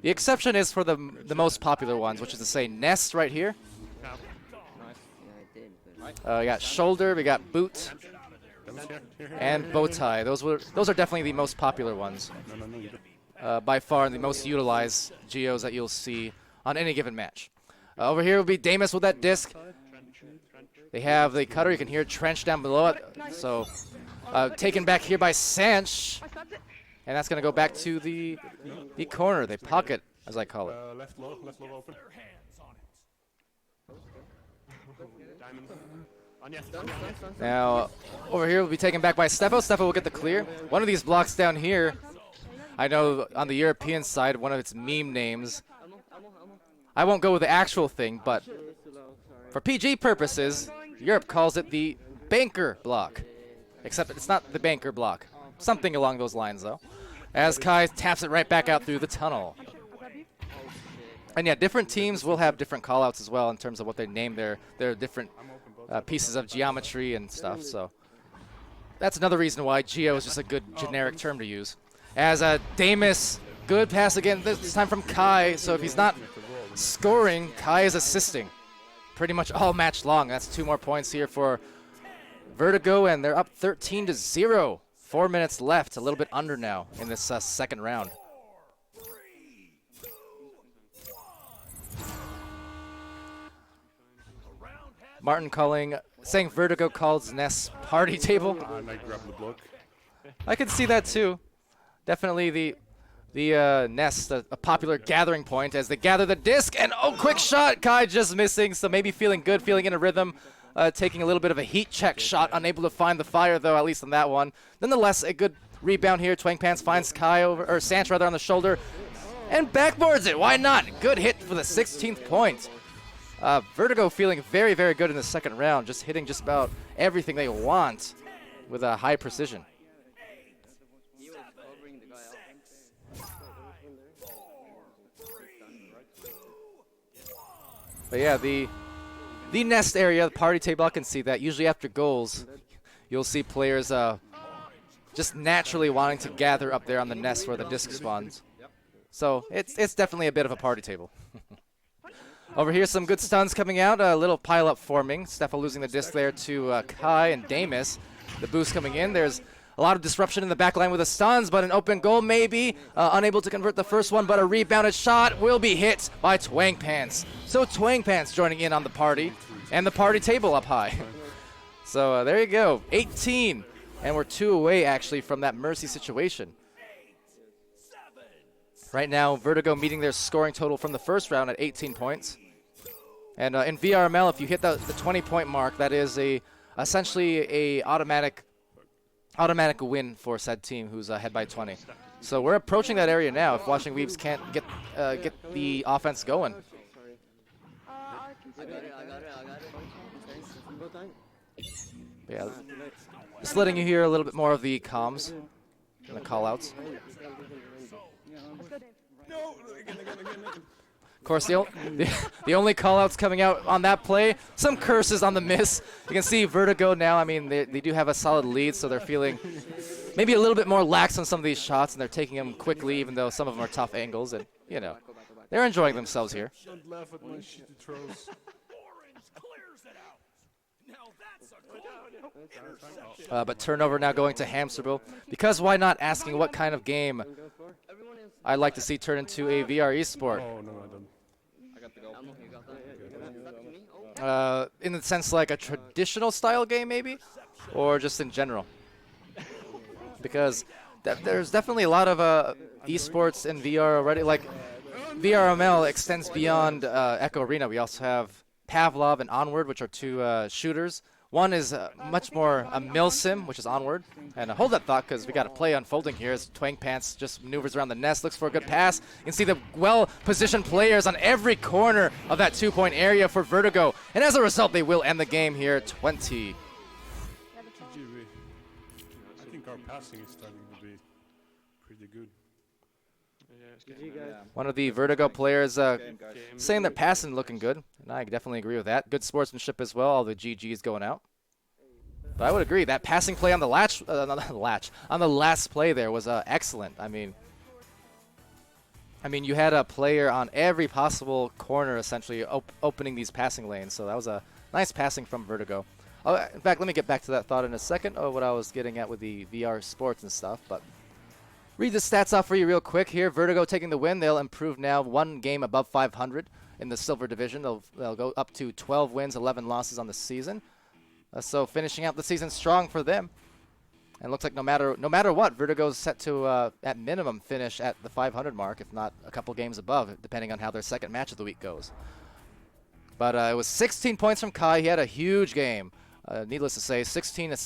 The exception is for the most popular ones, which is to say Nest right here. We got shoulder, we got boot, and bow tie. Those are definitely the most popular ones. By far the most utilized geos that you'll see on any given match. Over here will be Damus with that disc. They have the cutter. You can hear Trench down below it. So taken back here by Sanch. And that's going to go back to the corner, the pocket, as I call it. Left low open. Now, over here will be taken back by Steffo. Steffo will get the clear. One of these blocks down here, I know on the European side, one of its meme names. I won't go with the actual thing, but for PG purposes, Europe calls it the banker block. Except it's not the banker block. Something along those lines, though. As Kai taps it right back out through the tunnel. I'll grab you. And yeah, different teams will have different callouts as well in terms of what they name their different pieces of geometry and stuff. So that's another reason why Geo is just a good generic term to use. As Damus, good pass again, this time from Kai. So if he's not scoring, Kai is assisting pretty much all match long. That's 2 more points here for Vertigo, and they're up 13-0. 4 minutes left, a little bit under now in this second round. Martin saying Vertigo calls Ness party table. And I grab the block. I could see that too. Definitely the Nest, a popular gathering point as they gather the disc, and oh, quick shot, Kai just missing, so maybe feeling good, feeling in a rhythm, taking a little bit of a heat check shot, unable to find the fire though, at least on that one. Nonetheless, a good rebound here. Twang Pants finds Sanch rather on the shoulder, and backboards it. Why not? Good hit for the 16th point. Vertigo feeling very, very good in the second round, just hitting just about everything they want with a high precision. He was covering the guy out. But yeah, the nest area, the party table, I can see that. Usually after goals, you'll see players just naturally wanting to gather up there on the nest where the disc spawns. So it's definitely a bit of a party table. Over here, some good stuns coming out. A little pile-up forming. Steffa losing the disc there to Kai and Damus. The boost coming in. There's a lot of disruption in the back line with the stuns, but an open goal maybe. Unable to convert the first one, but a rebounded shot will be hit by Twang Pants. So Twang Pants joining in on the party, and the party table up high. So there you go, 18. And we're 2 away, actually, from that Mercy situation. Right now, Vertigo meeting their scoring total from the first round at 18 points. And in VRML, if you hit the 20-point mark, that is essentially a automatic win for said team who's ahead by 20. So we're approaching that area now if Watching Weebs can't get the offense going. I can see it. I got it. But yeah, just letting you hear a little bit more of the comms and the callouts. Let's go, Dave. Of course, the only callouts coming out on that play, some curses on the miss. You can see Vertigo now, I mean, they do have a solid lead, so they're feeling maybe a little bit more lax on some of these shots, and they're taking them quickly, even though some of them are tough angles, and, you know, they're enjoying themselves here. Don't laugh at my shitty throws. Orange clears it out. Now that's a goal. But turnover now going to Hamsterville, because why not, asking what kind of game I'd like to see turn into a VR esport. Oh, no, I don't. In the sense like a traditional style game maybe, or just in general, because there's definitely a lot of esports in VR already. Like VRML extends beyond Echo Arena. We also have Pavlov and Onward, which are 2 shooters. One is much more a mill sim, which is Onward. And hold that thought, because we got a play unfolding here as Twang Pants just maneuvers around the nest, looks for a good pass. You can see the well-positioned players on every corner of that 2-point area for Vertigo. And as a result, they will end the game here, 20. GG. I think our passing is starting to be pretty good. One of the Vertigo players saying their passing looking good, and I definitely agree with that. Good sportsmanship as well, all the GGs going out. But I would agree, that passing play on the on the last play there was excellent. I mean, you had a player on every possible corner essentially opening these passing lanes, so that was a nice passing from Vertigo. Oh, in fact, let me get back to that thought in a second, what I was getting at with the VR sports and stuff, but read the stats off for you real quick here. Vertigo taking the win. They'll improve now 1 game above 500 in the silver division. They'll go up to 12 wins, 11 losses on the season. So finishing out the season strong for them. And looks like no matter what, Vertigo's set to at minimum finish at the 500 mark, if not a couple games above, depending on how their second match of the week goes. But it was 16 points from Kai. He had a huge game. Needless to say, 16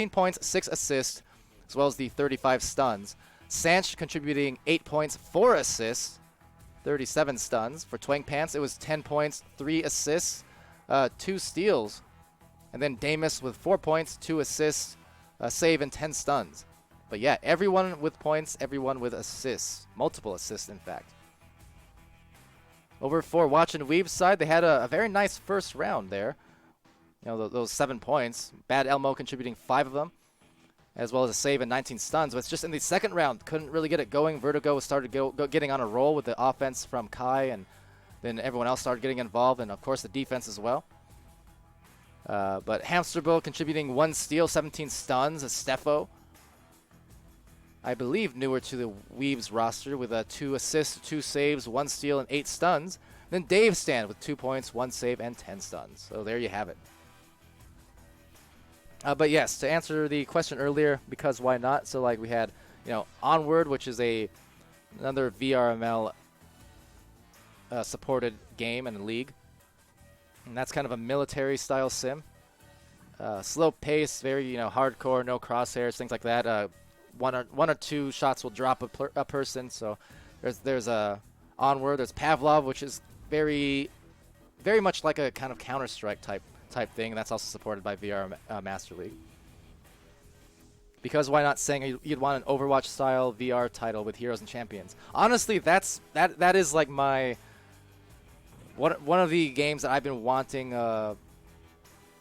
points, 6 assists, as well as the 35 stuns. Sanch contributing 8 points, 4 assists. 37 stuns. For Twang Pants, it was 10 points, 3 assists, 2 steals. And then Damus with 4 points, 2 assists, a save, and 10 stuns. But yeah, everyone with points, everyone with assists. Multiple assists, in fact. Over for Watchin Weebs side, they had a very nice first round there. You know, those 7 points. Bad Elmo contributing 5 of them, as well as a save and 19 stuns. But it's just in the second round, couldn't really get it going. Vertigo started getting on a roll with the offense from Kai, and then everyone else started getting involved, and of course the defense as well. But Hamster Bull contributing 1 steal, 17 stuns. Stefo, I believe newer to the Weebs roster, with 2 assists, 2 saves, 1 steal, and 8 stuns. Then Dave Stand with 2 points, 1 save, and 10 stuns. So there you have it. But yes, to answer the question earlier, because why not? So like we had, you know, Onward, which is another VRML supported game and league, and that's kind of a military style sim. Slow pace, very hardcore, no crosshairs, things like that. One or two shots will drop a person. So there's Onward. There's Pavlov, which is very much like a kind of Counter-Strike type thing, and that's also supported by VR Master League. Because why not saying you'd want an Overwatch style VR title with heroes and champions? Honestly, that is like one of the games that I've been wanting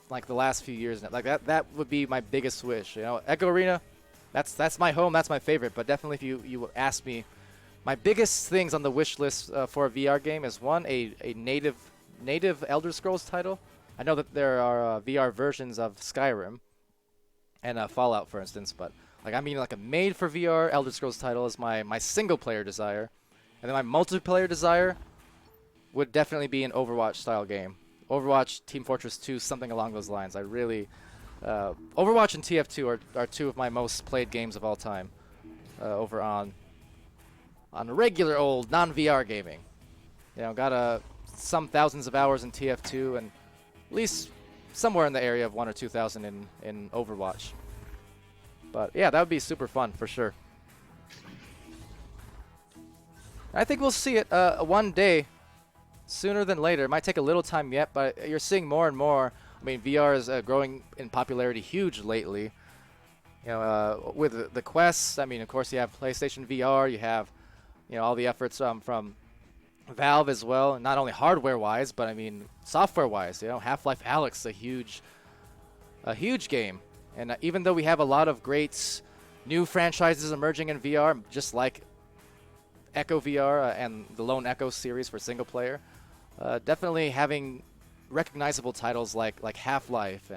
like the last few years now. Like that would be my biggest wish. You know, Echo Arena, that's my home, that's my favorite. But definitely, if you ask me, my biggest things on the wish list for a VR game is one, a native Elder Scrolls title. I know that there are VR versions of Skyrim and Fallout, for instance, but like I mean, like a made for VR Elder Scrolls title is my single player desire, and then my multiplayer desire would definitely be an Overwatch style game. Overwatch, Team Fortress 2, something along those lines. I really Overwatch and TF2 are 2 of my most played games of all time over on regular old non-VR gaming. You know, got some thousands of hours in TF2 and at least somewhere in the area of 1,000 or 2,000 in Overwatch. But yeah, that would be super fun for sure. I think we'll see it one day, sooner than later. It might take a little time yet, but you're seeing more and more. I mean, VR is growing in popularity huge lately. You know, with the Quests. I mean, of course, you have PlayStation VR. You have, all the efforts from Valve as well. Not only hardware-wise, but I mean, software-wise. Half-Life Alyx, a huge game. And even though we have a lot of great new franchises emerging in VR, just like Echo VR and the Lone Echo series for single player, definitely having recognizable titles like Half-Life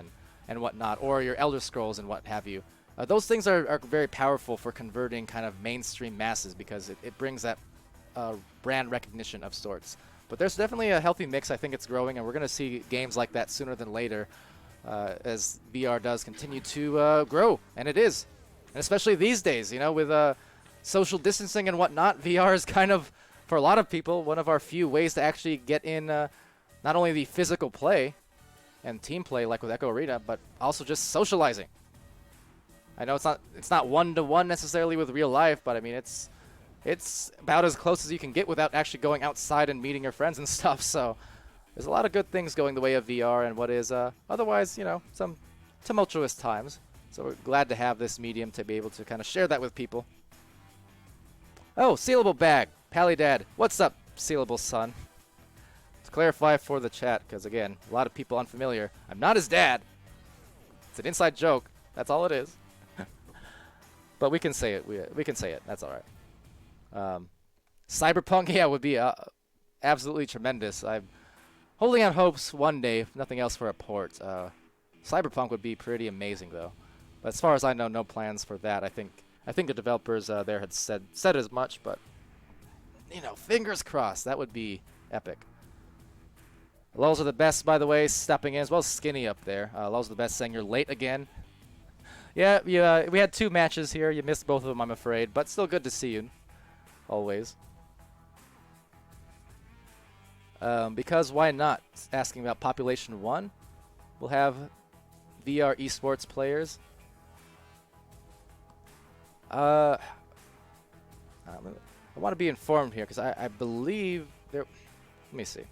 and whatnot, or your Elder Scrolls and what have you. Those things are very powerful for converting kind of mainstream masses because it brings that brand recognition of sorts. But there's definitely a healthy mix. I think it's growing, and we're going to see games like that sooner than later as VR does continue to grow, and it is. And especially these days, with social distancing and whatnot, VR is kind of, for a lot of people, one of our few ways to actually get in not only the physical play and team play like with Echo Arena, but also just socializing. I know it's not one-to-one necessarily with real life, but I mean it's about as close as you can get without actually going outside and meeting your friends and stuff. So there's a lot of good things going the way of VR and what is otherwise, some tumultuous times. So we're glad to have this medium to be able to kind of share that with people. Oh, Sealable Bag. Palidore. What's up, Sealable Son? To clarify for the chat, because again, a lot of people unfamiliar. I'm not his dad. It's an inside joke. That's all it is. But we can say it. We can say it. That's all right. Cyberpunk, yeah, would be absolutely tremendous. I'm holding out hopes one day, if nothing else, for a port. Cyberpunk would be pretty amazing, though. But as far as I know, no plans for that. I think the developers there had said as much, but fingers crossed. That would be epic. Lulz are the best, by the way, stepping in, as well as Skinny up there. Lulz are the best, saying you're late again. Yeah, we had 2 matches here. You missed both of them, I'm afraid, but still good to see you. Always. Because why not? Asking about Population 1. We'll have VR esports players. I want to be informed here because I believe there. Let me see.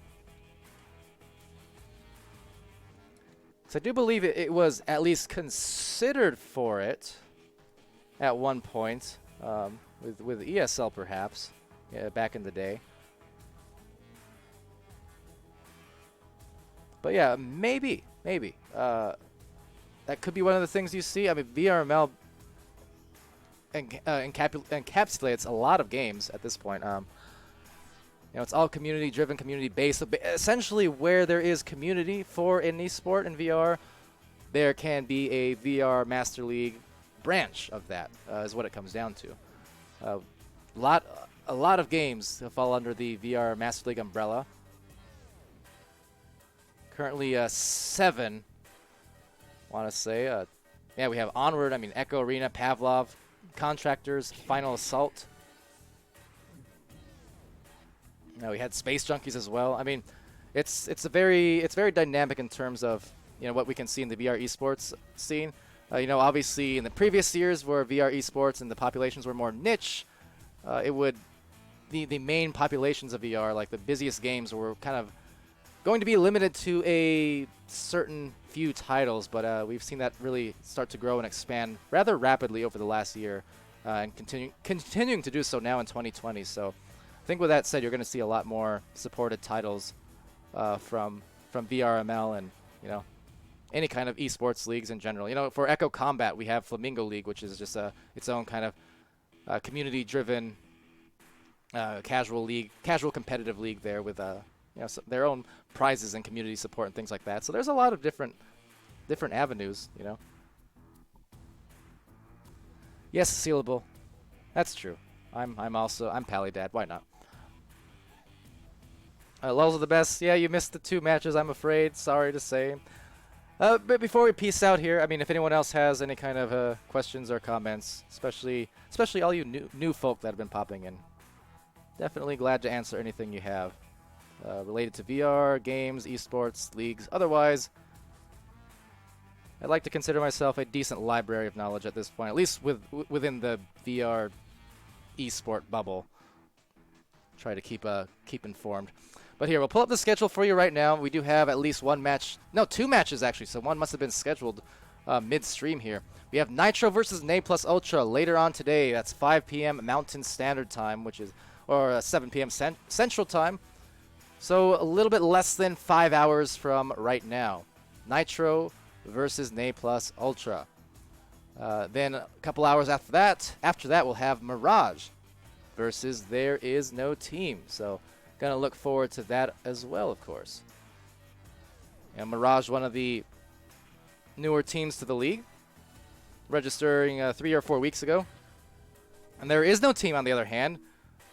So I do believe it was at least considered for it at one point, with ESL perhaps, back in the day. But yeah, maybe. That could be one of the things you see. I mean, VRML encapsulates a lot of games at this point. It's all community-driven, community-based. So essentially, where there is community for an esport in VR, there can be a VR Master League branch of that. Is what it comes down to. A lot of games fall under the VR Master League umbrella. Currently 7, I want to say. Yeah, we have Onward, Echo Arena, Pavlov, Contractors, Final Assault. We had Space Junkies as well. It's very dynamic in terms of what we can see in the VR esports scene. Obviously in the previous years where VR esports and the populations were more niche, the main populations of VR, like the busiest games, were kind of going to be limited to a certain few titles, but we've seen that really start to grow and expand rather rapidly over the last year, and continuing to do so now in 2020. So I think with that said, you're going to see a lot more supported titles from VRML and any kind of esports leagues in general. For Echo Combat, we have Flamingo League, which is just its own kind of community-driven casual competitive league there with their own prizes and community support and things like that. So there's a lot of different avenues, Yes, sealable. That's true. I'm Palidad. Why not? Lulls are the best. Yeah, you missed the 2 matches, I'm afraid. Sorry to say. But before we peace out here, if anyone else has any kind of questions or comments, especially all you new folk that have been popping in, definitely glad to answer anything you have related to VR, games, esports, leagues. Otherwise, I'd like to consider myself a decent library of knowledge at this point, at least within the VR esport bubble. Try to keep informed. But here, we'll pull up the schedule for you right now. We do have at least 1 match. No, 2 matches, actually. So one must have been scheduled mid-stream here. We have Nitro versus Nay Plus Ultra later on today. That's 5 p.m. Mountain Standard Time, or 7 p.m. Central Time. So a little bit less than 5 hours from right now. Nitro versus Nay Plus Ultra. Then a couple hours after that, we'll have Mirage versus There Is No Team. So gonna look forward to that as well, of course. And Mirage, one of the newer teams to the league, registering 3 or 4 weeks ago. And There Is No Team, on the other hand,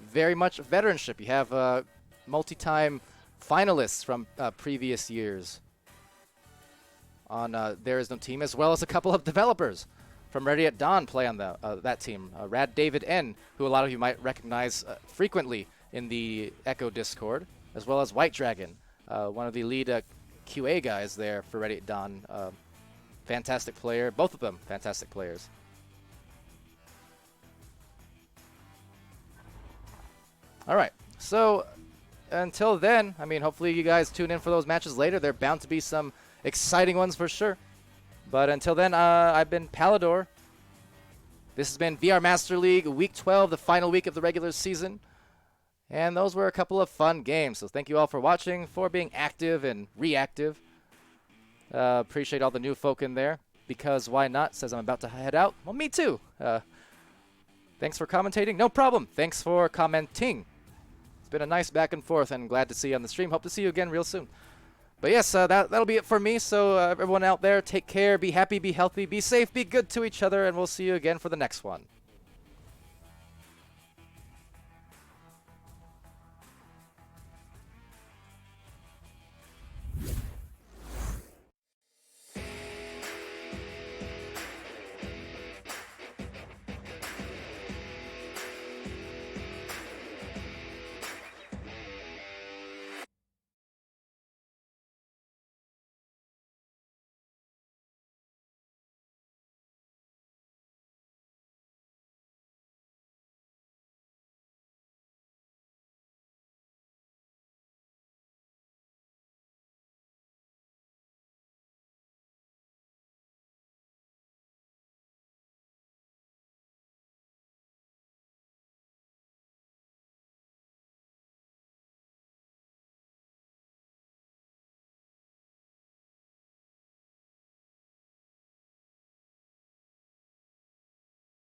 very much veteranship. You have multi-time finalists from previous years on There Is No Team, as well as a couple of developers from Ready at Dawn play on that team. Rad David N, who a lot of you might recognize frequently in the Echo Discord, as well as White Dragon, one of the lead QA guys there for Ready at Dawn. Fantastic player, both of them fantastic players. All right, so until then, hopefully you guys tune in for those matches later. They're bound to be some exciting ones for sure. But until then, I've been Palidore. This has been VR Master League Week 12, the final week of the regular season. And those were a couple of fun games. So thank you all for watching, for being active and reactive. Appreciate all the new folk in there. Because why not? Says I'm about to head out. Well, me too. Thanks for commentating. No problem. Thanks for commenting. It's been a nice back and forth, and glad to see you on the stream. Hope to see you again real soon. But yes, that'll be it for me. So everyone out there, take care, be happy, be healthy, be safe, be good to each other, and we'll see you again for the next one.